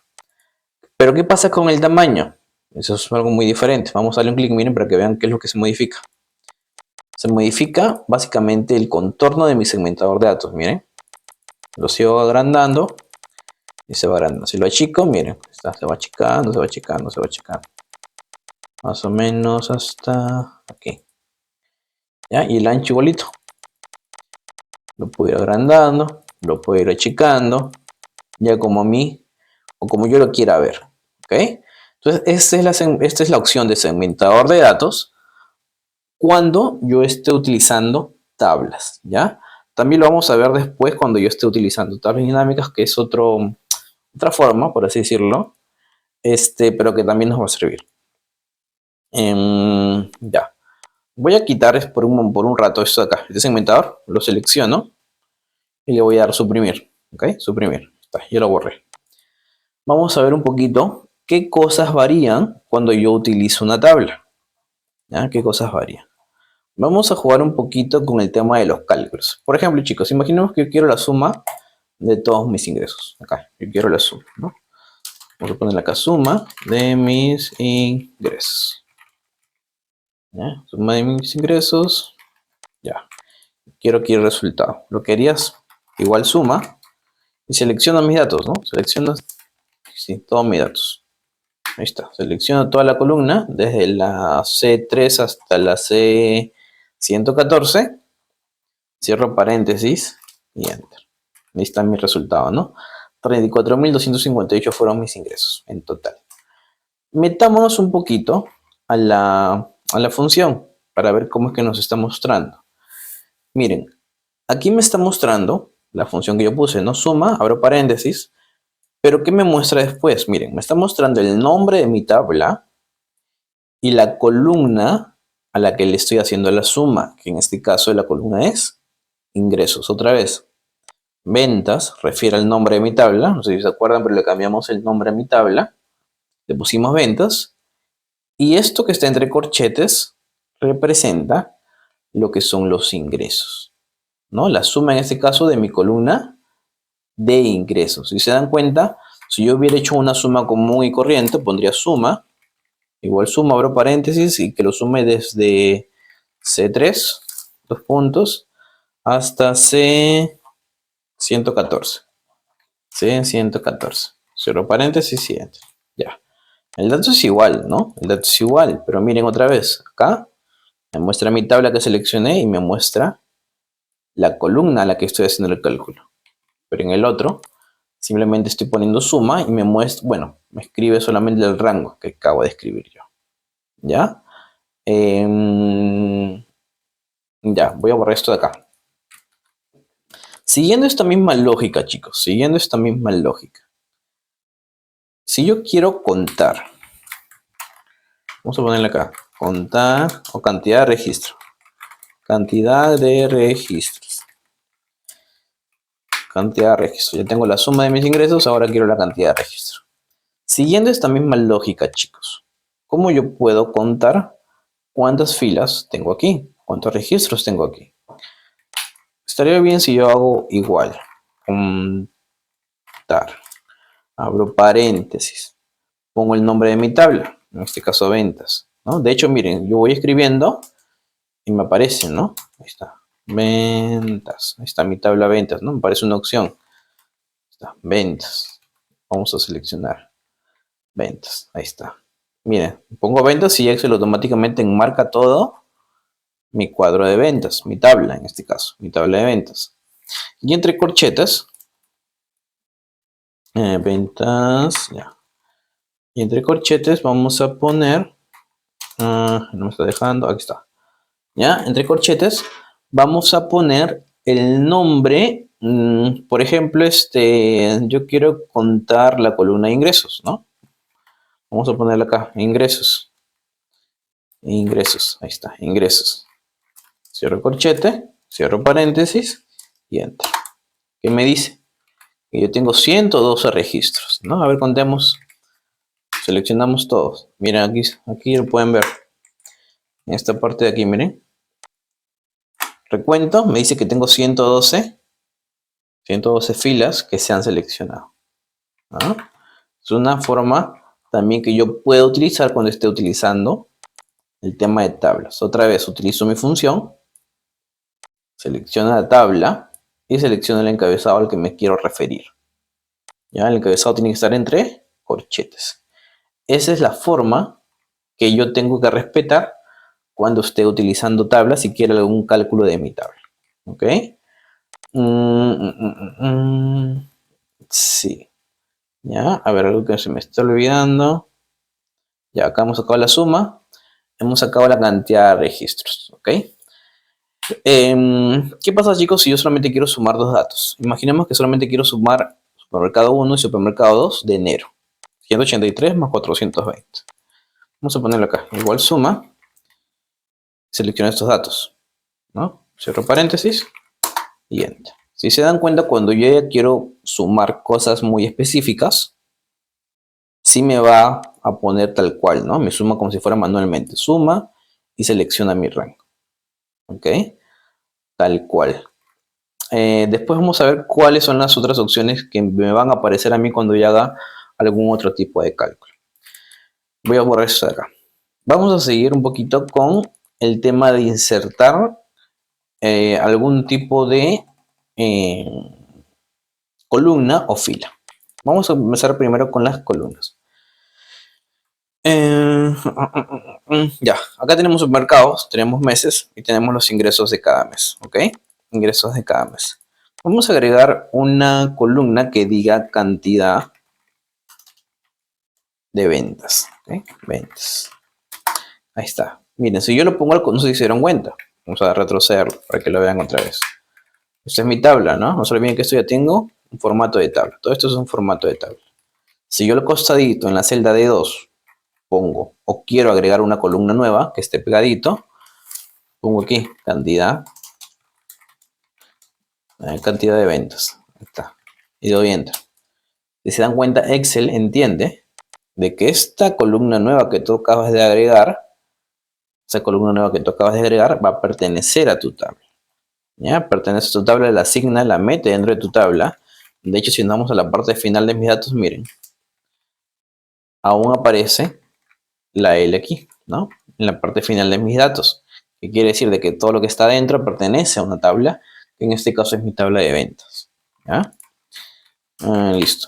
Pero ¿qué pasa con el tamaño? Eso es algo muy diferente. Vamos a darle un clic, miren, para que vean qué es lo que se modifica. Se modifica básicamente el contorno de mi segmentador de datos, miren. Lo sigo agrandando y se va agrandando. Si lo achico, miren, se va achicando, se va achicando, se va achicando. Más o menos hasta aquí. ¿Ya? Y el ancho igualito. Lo puedo ir agrandando, lo puedo ir achicando, ya como a mí o como yo lo quiera ver. ¿Ok? Entonces, esta es la opción de segmentador de datos cuando yo esté utilizando tablas, ¿ya? También lo vamos a ver después cuando yo esté utilizando tablas dinámicas, que es otra forma, por así decirlo, pero que también nos va a servir. Ya. Voy a quitar por un rato esto de acá, este segmentador, lo selecciono y le voy a dar suprimir, ¿ok? Suprimir, está, ya lo borré. Vamos a ver un poquito qué cosas varían cuando yo utilizo una tabla, ¿ya? ¿Qué cosas varían? Vamos a jugar un poquito con el tema de los cálculos. Por ejemplo, chicos, imaginemos que yo quiero la suma de todos mis ingresos. Acá, yo quiero la suma, ¿no? Vamos a poner acá suma de mis ingresos. ¿Ya? Suma de mis ingresos. Ya. Quiero aquí el resultado. Lo que harías, igual suma. Y selecciona mis datos, ¿no? Selecciona, sí, todos mis datos. Ahí está. Selecciono toda la columna, desde la C3 hasta la C114. Cierro paréntesis y enter. Ahí está mi resultado, ¿no? 34.258 fueron mis ingresos en total. Metámonos un poquito a la función para ver cómo es que nos está mostrando. Miren, aquí me está mostrando la función que yo puse, ¿no? Suma, abro paréntesis, pero ¿qué me muestra después? Miren, me está mostrando el nombre de mi tabla y la columna a la que le estoy haciendo la suma, que en este caso la columna es ingresos. Otra vez, ventas refiere al nombre de mi tabla, no sé si se acuerdan, pero le cambiamos el nombre a mi tabla, le pusimos ventas, y esto que está entre corchetes representa lo que son los ingresos, ¿no? La suma en este caso de mi columna de ingresos. Si se dan cuenta, si yo hubiera hecho una suma común y corriente, pondría suma, igual suma, abro paréntesis, y que lo sume desde C3, dos puntos, hasta C114. C114. Cierro paréntesis y enter. Ya. El dato es igual, ¿no? El dato es igual, pero miren otra vez. Acá me muestra mi tabla que seleccioné y me muestra la columna a la que estoy haciendo el cálculo. Pero en el otro, simplemente estoy poniendo suma y me muestra, bueno, me escribe solamente el rango que acabo de escribir yo. ¿Ya? Ya, voy a borrar esto de acá. Siguiendo esta misma lógica, chicos, siguiendo esta misma lógica. Si yo quiero contar, vamos a ponerle acá, contar o cantidad de registros. Cantidad de registros. Cantidad de registros. Ya tengo la suma de mis ingresos, ahora quiero la cantidad de registros. Siguiendo esta misma lógica, chicos, ¿cómo yo puedo contar cuántas filas tengo aquí? ¿Cuántos registros tengo aquí? Estaría bien si yo hago igual. Contar. Abro paréntesis. Pongo el nombre de mi tabla, en este caso ventas, ¿no? De hecho, miren, yo voy escribiendo y me aparece, ¿no? Ahí está, ventas, ahí está mi tabla ventas, ¿no? Me parece una opción. Ahí está, ventas. Vamos a seleccionar ventas, ahí está. Miren, pongo ventas y Excel automáticamente enmarca todo mi cuadro de ventas, mi tabla en este caso, mi tabla de ventas. Y entre corchetas, ventas, ya. Y entre corchetes vamos a poner, no me está dejando, aquí está. ¿Ya? Entre corchetes vamos a poner el nombre, por ejemplo, yo quiero contar la columna de ingresos, ¿no? Vamos a ponerla acá, ingresos. Ingresos, ahí está, ingresos. Cierro corchete, cierro paréntesis y enter. ¿Qué me dice? Que yo tengo 112 registros, ¿no? A ver, contemos. Seleccionamos todos. Miren, aquí lo pueden ver. En esta parte de aquí, miren. Recuento, me dice que tengo 112 filas que se han seleccionado. ¿Ah? Es una forma también que yo puedo utilizar cuando esté utilizando el tema de tablas. Otra vez utilizo mi función, selecciono la tabla y selecciono el encabezado al que me quiero referir. ¿Ya? El encabezado tiene que estar entre corchetes. Esa es la forma que yo tengo que respetar cuando esté utilizando tablas si quiero algún cálculo de mi tabla. ¿Ok? Sí. Ya, a ver, algo que se me está olvidando. Ya, acá hemos sacado la suma. Hemos sacado la cantidad de registros. ¿Ok? ¿Qué pasa, chicos, si yo solamente quiero sumar dos datos? Imaginemos que solamente quiero sumar supermercado 1 y supermercado 2 de enero. 183 más 420. Vamos a ponerlo acá. Igual suma. Selecciono estos datos, ¿no? Cierro paréntesis y enter. Si se dan cuenta, cuando yo ya quiero sumar cosas muy específicas, sí me va a poner tal cual, ¿no? Me suma como si fuera manualmente. Suma y selecciona mi rango. ¿Ok? Tal cual. Después vamos a ver cuáles son las otras opciones que me van a aparecer a mí cuando yo haga algún otro tipo de cálculo. Voy a borrar esto de acá. Vamos a seguir un poquito con el tema de insertar algún tipo de eh, columna o fila. Vamos a empezar primero con las columnas. Ya, acá tenemos supermercados, tenemos meses y tenemos los ingresos de cada mes, ¿ok? Ingresos de cada mes. Vamos a agregar una columna que diga cantidad de ventas, ¿ok? Ventas. Ahí está. Miren, si yo lo pongo al no se dieron cuenta. Vamos a retrocederlo para que lo vean otra vez. Esta es mi tabla, ¿no? No se olviden que esto ya tengo un formato de tabla. Todo esto es un formato de tabla. Si yo al costadito en la celda D2 pongo o quiero agregar una columna nueva que esté pegadito, pongo aquí cantidad de ventas. Ahí está. Y doy enter. Si se dan cuenta, Excel entiende de que esta columna nueva que tú acabas de agregar, esa columna nueva que tú acabas de agregar va a pertenecer a tu tabla. ¿Ya? Pertenece a tu tabla, la asigna, la mete dentro de tu tabla. De hecho, si nos vamos a la parte final de mis datos, miren, aún aparece la L aquí, ¿no? En la parte final de mis datos. Que quiere decir de que todo lo que está dentro pertenece a una tabla, que en este caso es mi tabla de ventas. ¿Ya? Listo.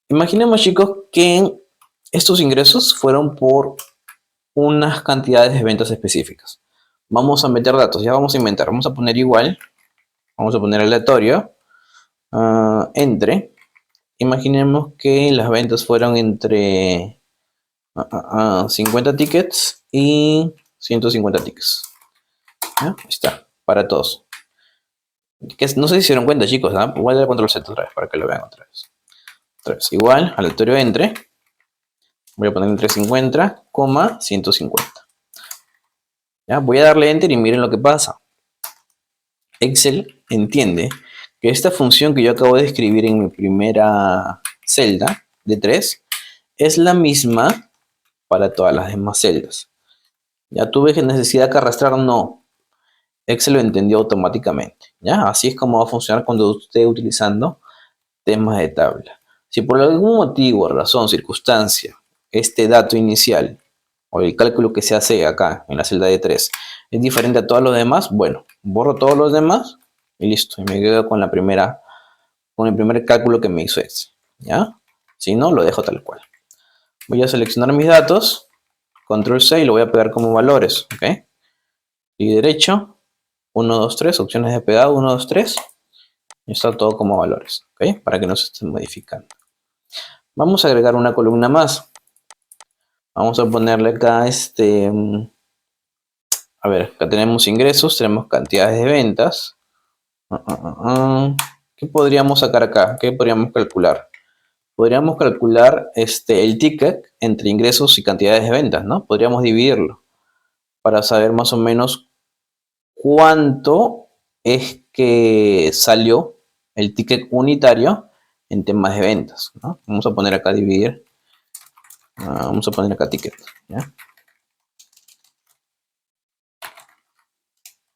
Imaginemos, chicos, que estos ingresos fueron por unas cantidades de ventas específicas. Vamos a meter datos, ya vamos a inventar. Vamos a poner igual, vamos a poner aleatorio, entre. Imaginemos que las ventas fueron entre 50 tickets y 150 tickets. ¿Ya? Ahí está, para todos. No sé si se dieron cuenta, chicos, ¿no? Voy a dar control Z otra vez para que lo vean otra vez. Igual, aleatorio entre. Voy a poner entre 50, 150. ¿Ya? Voy a darle enter y miren lo que pasa. Excel entiende que esta función que yo acabo de escribir en mi primera celda de 3 es la misma para todas las demás celdas. ¿Ya tuve necesidad que arrastrar? No. Excel lo entendió automáticamente. ¿Ya? Así es como va a funcionar cuando esté utilizando temas de tabla. Si por algún motivo, razón, circunstancia, este dato inicial o el cálculo que se hace acá en la celda de 3 es diferente a todos los demás, bueno, borro todos los demás y listo. Y me quedo con con el primer cálculo que me hizo Excel. ¿Ya? Si no, lo dejo tal cual. Voy a seleccionar mis datos, control C y lo voy a pegar como valores. ¿Ok? Y derecho, 1, 2, 3, opciones de pegado, 1, 2, 3. Y está todo como valores. ¿Ok? Para que no se estén modificando. Vamos a agregar una columna más. Vamos a ponerle acá a ver, acá tenemos ingresos, tenemos cantidades de ventas. ¿Qué podríamos sacar acá? ¿Qué podríamos calcular? Podríamos calcular el ticket entre ingresos y cantidades de ventas, ¿no? Podríamos dividirlo para saber más o menos cuánto es que salió el ticket unitario en temas de ventas, ¿no? Vamos a poner acá dividir. Vamos a poner acá ticket, ¿ya?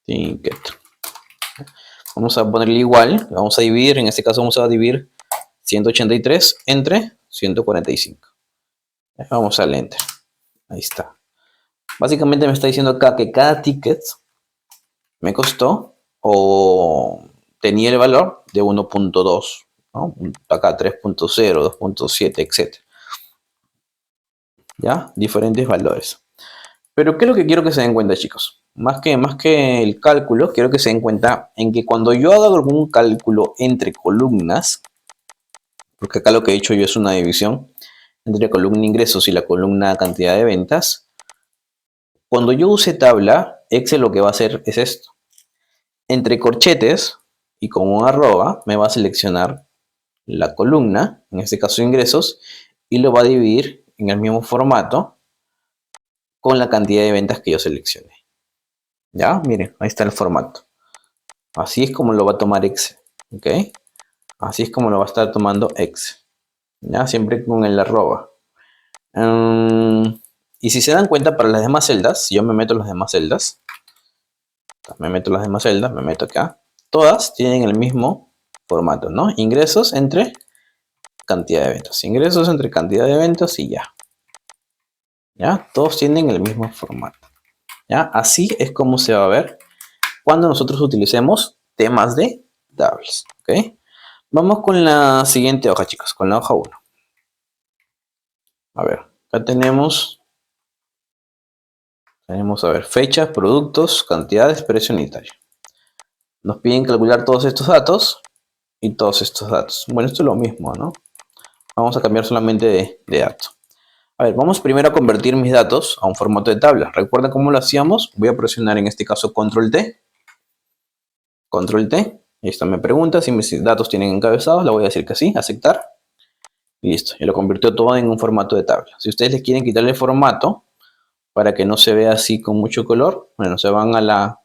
Ticket. Vamos a ponerle igual, vamos a dividir, en este caso vamos a dividir 183 entre 145. Vamos al enter. Ahí está. Básicamente me está diciendo acá que cada ticket me costó o tenía el valor de 1.2, ¿no? Acá 3.0, 2.7, etc. ¿Ya? Diferentes valores. Pero ¿qué es lo que quiero que se den cuenta, chicos? Más que el cálculo, quiero que se den cuenta en que cuando yo hago algún cálculo entre columnas, porque acá lo que he hecho yo es una división entre la columna ingresos y la columna cantidad de ventas, cuando yo use tabla, Excel lo que va a hacer es esto. Entre corchetes y con un arroba me va a seleccionar la columna, en este caso ingresos, y lo va a dividir en el mismo formato con la cantidad de ventas que yo seleccioné. Ya, miren, ahí está el formato. Así es como lo va a tomar Excel, ¿ok? Así es como lo va a estar tomando Excel, ya, siempre con el arroba. Y si se dan cuenta, para las demás celdas, si yo me meto en las demás celdas, me meto acá, todas tienen el mismo formato, ¿no? Ingresos entre cantidad de eventos, ingresos entre cantidad de eventos y ya. ¿Ya? Todos tienen el mismo formato. ¿Ya? Así es como se va a ver cuando nosotros utilicemos temas de tables, ¿ok? Vamos con la siguiente hoja, chicos, con la hoja 1. A ver, acá tenemos, a ver, fechas, productos, cantidades, precio unitario. Nos piden calcular todos estos datos y todos estos datos. Bueno, esto es lo mismo, ¿no? Vamos a cambiar solamente de dato. A ver, vamos primero a convertir mis datos a un formato de tabla. ¿Recuerdan cómo lo hacíamos? Voy a presionar en este caso Control T. Control T. Y esto me pregunta si mis datos tienen encabezados. Le voy a decir que sí, aceptar. Y listo, y lo convirtió todo en un formato de tabla. Si ustedes les quieren quitarle el formato para que no se vea así con mucho color, bueno, se van a la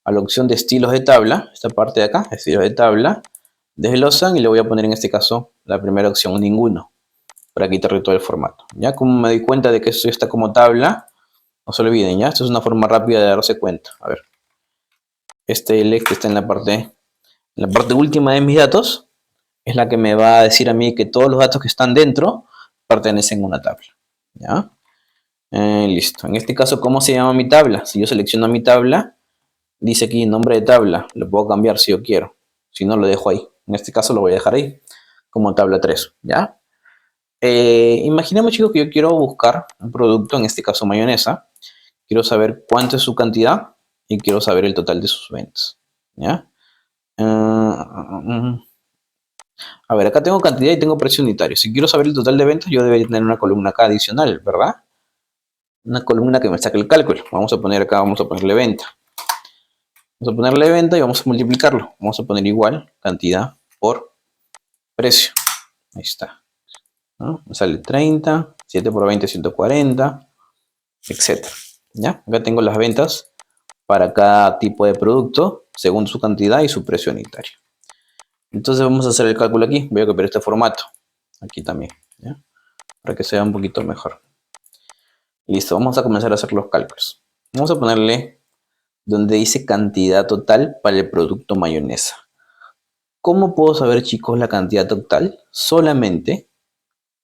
opción de estilos de tabla, esta parte de acá, estilos de tabla, desglosan y le voy a poner en este caso la primera opción, ninguno, para quitarle todo el formato. Ya como me doy cuenta de que esto está como tabla, no se olviden, ya, esto es una forma rápida de darse cuenta. A ver, este L que está en la parte última de mis datos, es la que me va a decir a mí que todos los datos que están dentro pertenecen a una tabla. ¿Ya? Listo. En este caso, ¿cómo se llama mi tabla? Si yo selecciono mi tabla, dice aquí nombre de tabla. Lo puedo cambiar si yo quiero. Si no, lo dejo ahí. En este caso lo voy a dejar ahí, como tabla 3. ¿Ya? Imaginemos, chicos, que yo quiero buscar un producto, en este caso mayonesa. Quiero saber cuánto es su cantidad y quiero saber el total de sus ventas. ¿Ya? A ver, acá tengo cantidad y tengo precio unitario. Si quiero saber el total de ventas, yo debería tener una columna acá adicional, ¿verdad? Una columna que me saque el cálculo. Vamos a poner acá, vamos a ponerle venta. Vamos a ponerle venta y vamos a multiplicarlo. Vamos a poner igual cantidad por precio. Ahí está, ¿no? Me sale 30, 7 por 20, 140, etc. ¿Ya? Acá tengo las ventas para cada tipo de producto según su cantidad y su precio unitario. Entonces vamos a hacer el cálculo aquí. Voy a copiar este formato. Aquí también, ¿ya? Para que sea un poquito mejor. Listo, vamos a comenzar a hacer los cálculos. Vamos a ponerle donde dice cantidad total para el producto mayonesa. ¿Cómo puedo saber, chicos, la cantidad total? Solamente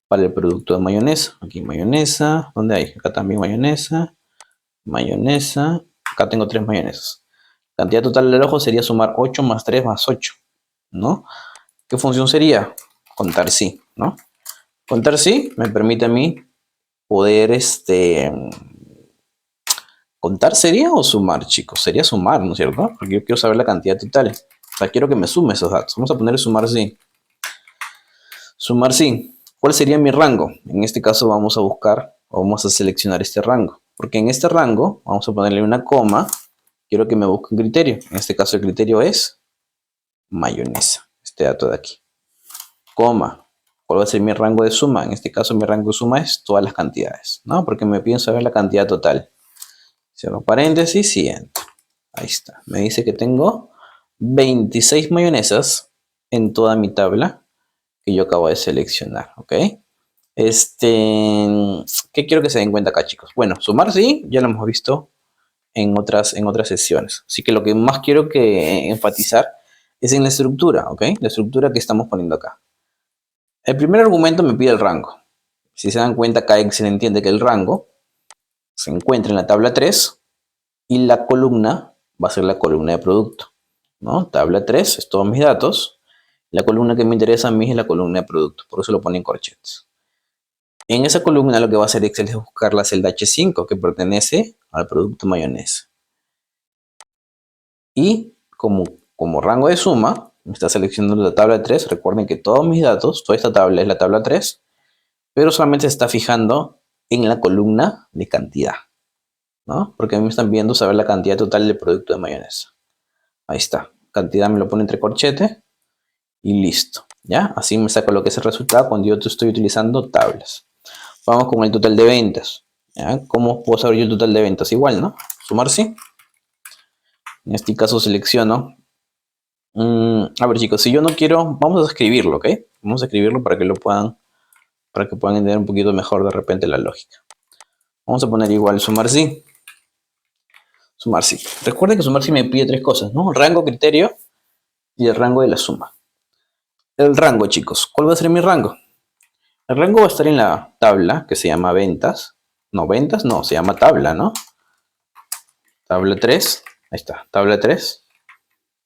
para el producto de mayonesa. Aquí mayonesa, ¿dónde hay? Acá también mayonesa, mayonesa. Acá tengo 3 mayonesas. Cantidad total del ojo sería sumar 8 más 3 más 8, ¿no? ¿Qué función sería? Contar sí, ¿no? Contar sí me permite a mí poder, ¿contar sería o sumar, chicos? Sería sumar, ¿no es cierto? Porque yo quiero saber la cantidad total. O sea, quiero que me sume esos datos. Vamos a poner sumar sí. Sumar sí. ¿Cuál sería mi rango? En este caso vamos a buscar, o vamos a seleccionar este rango. Porque en este rango, vamos a ponerle una coma. Quiero que me busque un criterio. En este caso el criterio es mayonesa. Este dato de aquí. Coma. ¿Cuál va a ser mi rango de suma? En este caso mi rango de suma es todas las cantidades, ¿no? Porque me piden saber la cantidad total. Cierro paréntesis y entro. Ahí está. Me dice que tengo 26 mayonesas en toda mi tabla que yo acabo de seleccionar, ¿ok? ¿Qué quiero que se den cuenta acá, chicos? Bueno, sumar sí, ya lo hemos visto en otras sesiones. Así que lo que más quiero que enfatizar es en la estructura, ¿ok? La estructura que estamos poniendo acá. El primer argumento me pide el rango. Si se dan cuenta, acá se entiende que el rango se encuentra en la tabla 3 y la columna va a ser la columna de producto, ¿no? Tabla 3 es todos mis datos. La columna que me interesa a mí es la columna de producto, por eso lo pone en corchetes. En esa columna lo que va a hacer Excel es buscar la celda H5 que pertenece al producto mayonesa. Y como rango de suma, me está seleccionando la tabla 3. Recuerden que todos mis datos, toda esta tabla es la tabla 3, pero solamente se está fijando en la columna de cantidad, ¿no? Porque a mí me están viendo saber la cantidad total del producto de mayonesa. Ahí está. Cantidad me lo pone entre corchetes y listo. ¿Ya? Así me saco lo que es el resultado cuando yo estoy utilizando tablas. Vamos con el total de ventas. ¿Ya? ¿Cómo puedo saber yo el total de ventas? Igual, ¿no? Sumar sí. En este caso selecciono. A ver, chicos, si yo no quiero, vamos a escribirlo, ¿ok? Vamos a escribirlo para que puedan entender un poquito mejor de repente la lógica. Vamos a poner igual sumar sí. Sumar sí. Recuerden que sumar sí me pide tres cosas, ¿no? Rango, criterio y el rango de la suma. El rango, chicos. ¿Cuál va a ser mi rango? El rango va a estar en la tabla que se llama ventas. No, ventas no, se llama tabla, ¿no? Tabla 3. Ahí está, tabla 3.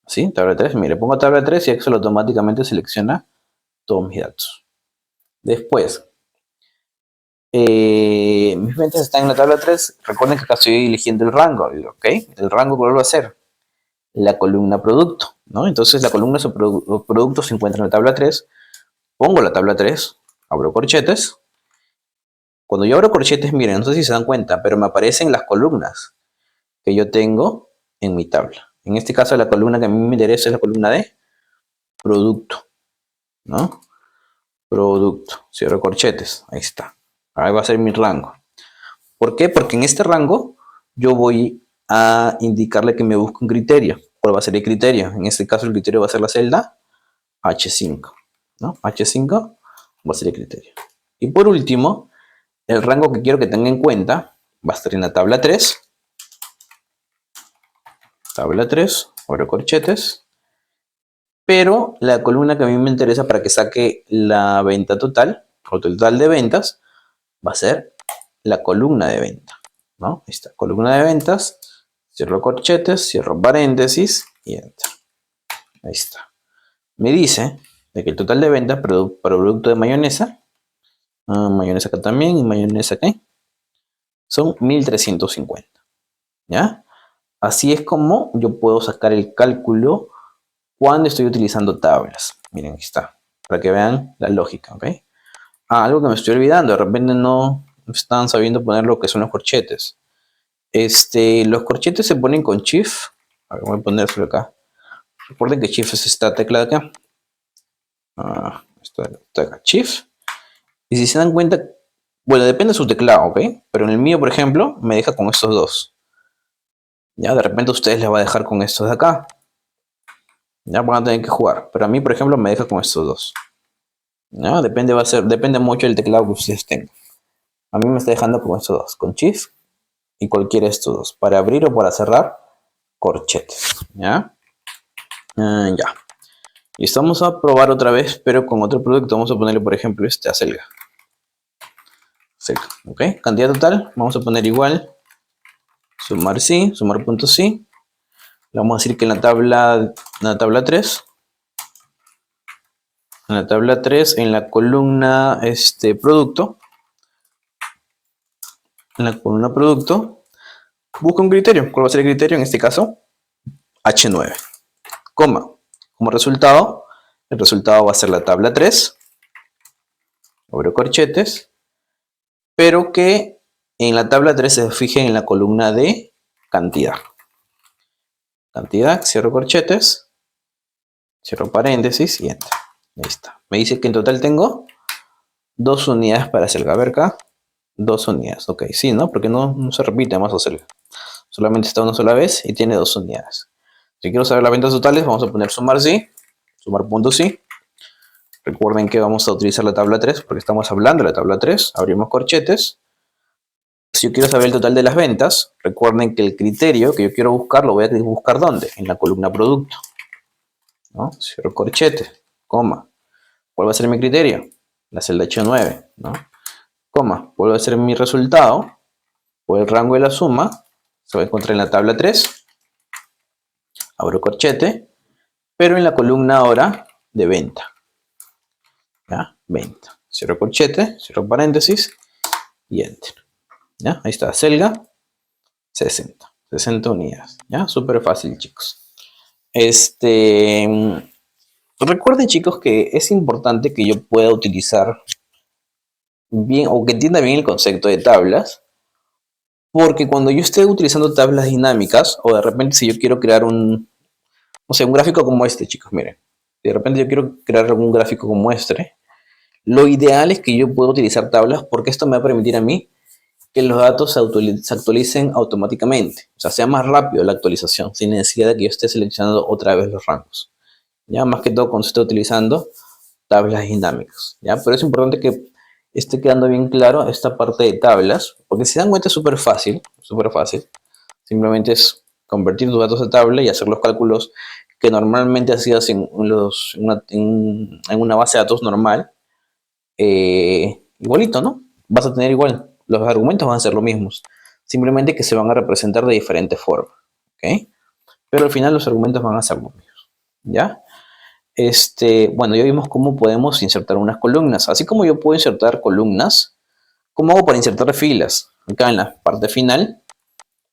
¿Sí? Tabla 3. Mire, pongo tabla 3 y Excel automáticamente selecciona todos mis datos. Después, mis ventas están en la tabla 3. Recuerden que acá estoy eligiendo el rango, ¿ok? El rango, ¿cuál va a ser? La columna producto, ¿no? Entonces la columna producto se encuentra en la tabla 3. Pongo la tabla 3, abro corchetes. Cuando yo abro corchetes, miren, no sé si se dan cuenta, pero me aparecen las columnas que yo tengo en mi tabla. En este caso, la columna que a mí me interesa es la columna de producto, ¿no? Producto. Cierro corchetes. Ahí está. Ahí va a ser mi rango. ¿Por qué? Porque en este rango yo voy a indicarle que me busque un criterio. ¿Cuál va a ser el criterio? En este caso, el criterio va a ser la celda H5, ¿no? H5 va a ser el criterio. Y por último, el rango que quiero que tenga en cuenta va a estar en la tabla 3. Tabla 3, abro corchetes. Pero la columna que a mí me interesa para que saque la venta total, o total de ventas, va a ser la columna de venta, ¿no? Ahí está, columna de ventas. Cierro corchetes, cierro paréntesis y enter. Ahí está. Me dice de que el total de ventas para producto de mayonesa, mayonesa acá también y mayonesa acá, son 1350. ¿Ya? Así es como yo puedo sacar el cálculo cuando estoy utilizando tablas. Miren, aquí está. Para que vean la lógica, ¿ok? Algo que me estoy olvidando. De repente no están sabiendo poner lo que son los corchetes. Los corchetes se ponen con Shift. A ver, voy a ponérselo acá. Recuerden que Shift es esta tecla de acá. Esta acá. Shift. Y si se dan cuenta, bueno, depende de su teclado, ¿ok? Pero en el mío, por ejemplo, me deja con estos dos. Ya, de repente a ustedes les va a dejar con estos de acá. Ya van a tener que jugar. Pero a mí, por ejemplo, me deja con estos dos. ¿No? Depende mucho del teclado que ustedes tengan. A mí me está dejando con estos dos, con Shift y cualquiera de estos dos, para abrir o para cerrar corchetes. ¿Ya? Ya. Y vamos a probar otra vez, pero con otro producto. Vamos a ponerle, por ejemplo, acelga. ¿Ok? Cantidad total, vamos a poner igual. Sumar sí, sumar punto sí. Le vamos a decir que en la tabla 3. En la tabla 3, en la columna producto. En la columna producto, busca un criterio. ¿Cuál va a ser el criterio? En este caso, H9. Coma. Como resultado, el resultado va a ser la tabla 3. Abro corchetes. Pero que en la tabla 3 se fijen en la columna de cantidad. Cantidad, cierro corchetes. Cierro paréntesis y enter. Ahí está. Me dice que en total tengo 2 unidades para acelga. A ver acá. 2 unidades. Ok, sí, ¿no? Porque no se repite más acelga. Solamente está una sola vez y tiene 2 unidades. Si quiero saber las ventas totales, vamos a poner sumar sí, sumar punto sí. Recuerden que vamos a utilizar la tabla 3 porque estamos hablando de la tabla 3. Abrimos corchetes. Si yo quiero saber el total de las ventas, recuerden que el criterio que yo quiero buscar, lo voy a buscar ¿dónde? En la columna producto. ¿No? Cierro corchete, coma. ¿Cuál va a ser mi criterio? La celda H9, ¿no? coma, vuelvo a hacer mi resultado, por el rango de la suma, se va a encontrar en la tabla 3, abro corchete, pero en la columna ahora de venta. ¿Ya? Venta. Cierro corchete, cierro paréntesis y enter. ¿Ya? Ahí está, Selga, 60 unidades. ¿Ya? Súper fácil, chicos. Recuerden, chicos, que es importante que yo pueda utilizar bien o que entienda bien el concepto de tablas, porque cuando yo esté utilizando tablas dinámicas o de repente si yo quiero crear un gráfico como este, chicos, miren, de repente yo quiero crear algún gráfico como este, lo ideal es que yo pueda utilizar tablas porque esto me va a permitir a mí que los datos se actualicen automáticamente, o sea más rápido la actualización sin necesidad de que yo esté seleccionando otra vez los rangos. Ya más que todo cuando se esté utilizando tablas dinámicas, ¿ya? Pero es importante que esté quedando bien claro esta parte de tablas, porque si se dan cuenta es súper fácil, simplemente es convertir tus datos a tabla y hacer los cálculos que normalmente hacías en una base de datos normal, igualito, ¿no? Vas a tener igual, los argumentos van a ser los mismos, simplemente que se van a representar de diferente forma, ¿ok? Pero al final los argumentos van a ser los mismos, ¿ya? Bueno, ya vimos cómo podemos insertar unas columnas. Así como yo puedo insertar columnas, ¿cómo hago para insertar filas? Acá en la parte final,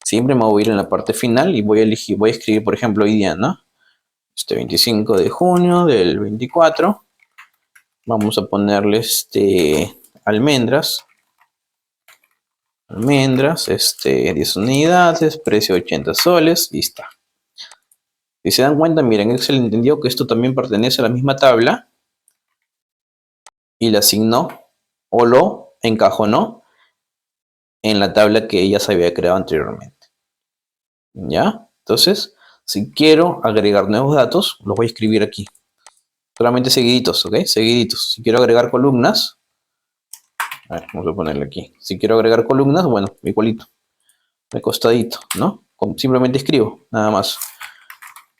siempre me voy a ir en la parte final y voy a escribir, por ejemplo, hoy día, ¿no? 25 de junio del 24. Vamos a ponerle almendras. Almendras, 10 unidades, precio 80 soles, y está. Si se dan cuenta, miren, Excel entendió que esto también pertenece a la misma tabla y la asignó o lo encajonó en la tabla que ya se había creado anteriormente. ¿Ya? Entonces, si quiero agregar nuevos datos, los voy a escribir aquí. Solamente seguiditos, ¿ok? Seguiditos. Si quiero agregar columnas, a ver, vamos a ponerle aquí. Si quiero agregar columnas, bueno, igualito, de costadito, ¿no? Simplemente escribo, nada más.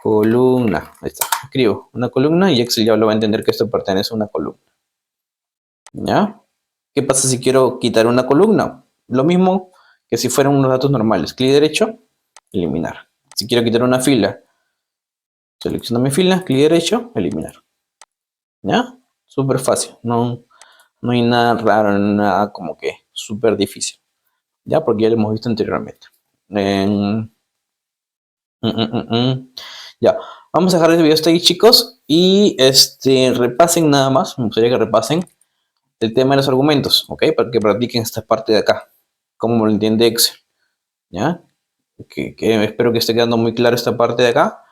Columna, ahí está, escribo una columna y Excel ya lo va a entender que esto pertenece a una columna. ¿Ya? ¿Qué pasa si quiero quitar una columna? Lo mismo que si fueran unos datos normales. Clic derecho, eliminar. Si quiero quitar una fila, selecciono mi fila, clic derecho, eliminar. ¿Ya? Súper fácil. No hay nada raro, nada como que súper difícil. ¿Ya? Porque ya lo hemos visto anteriormente. Ya. Vamos a dejar el video hasta ahí, chicos. Y repasen nada más. Me gustaría que repasen el tema de los argumentos, ¿ok? Para que practiquen esta parte de acá, cómo lo entiende Excel, ¿ya? Que espero que esté quedando muy claro esta parte de acá,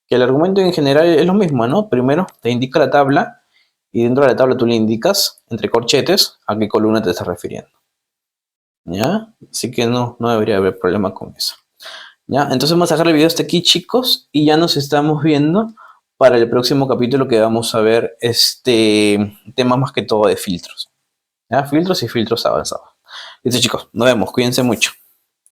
que el argumento en general es lo mismo, ¿no? Primero te indica la tabla y dentro de la tabla tú le indicas, entre corchetes, a qué columna te estás refiriendo, ¿ya? Así que no debería haber problema con eso, ¿ya? Entonces vamos a dejar el video hasta aquí, chicos, y ya nos estamos viendo para el próximo capítulo que vamos a ver tema más que todo de filtros. ¿Ya? Filtros y filtros avanzados. Listo, chicos, nos vemos, cuídense mucho.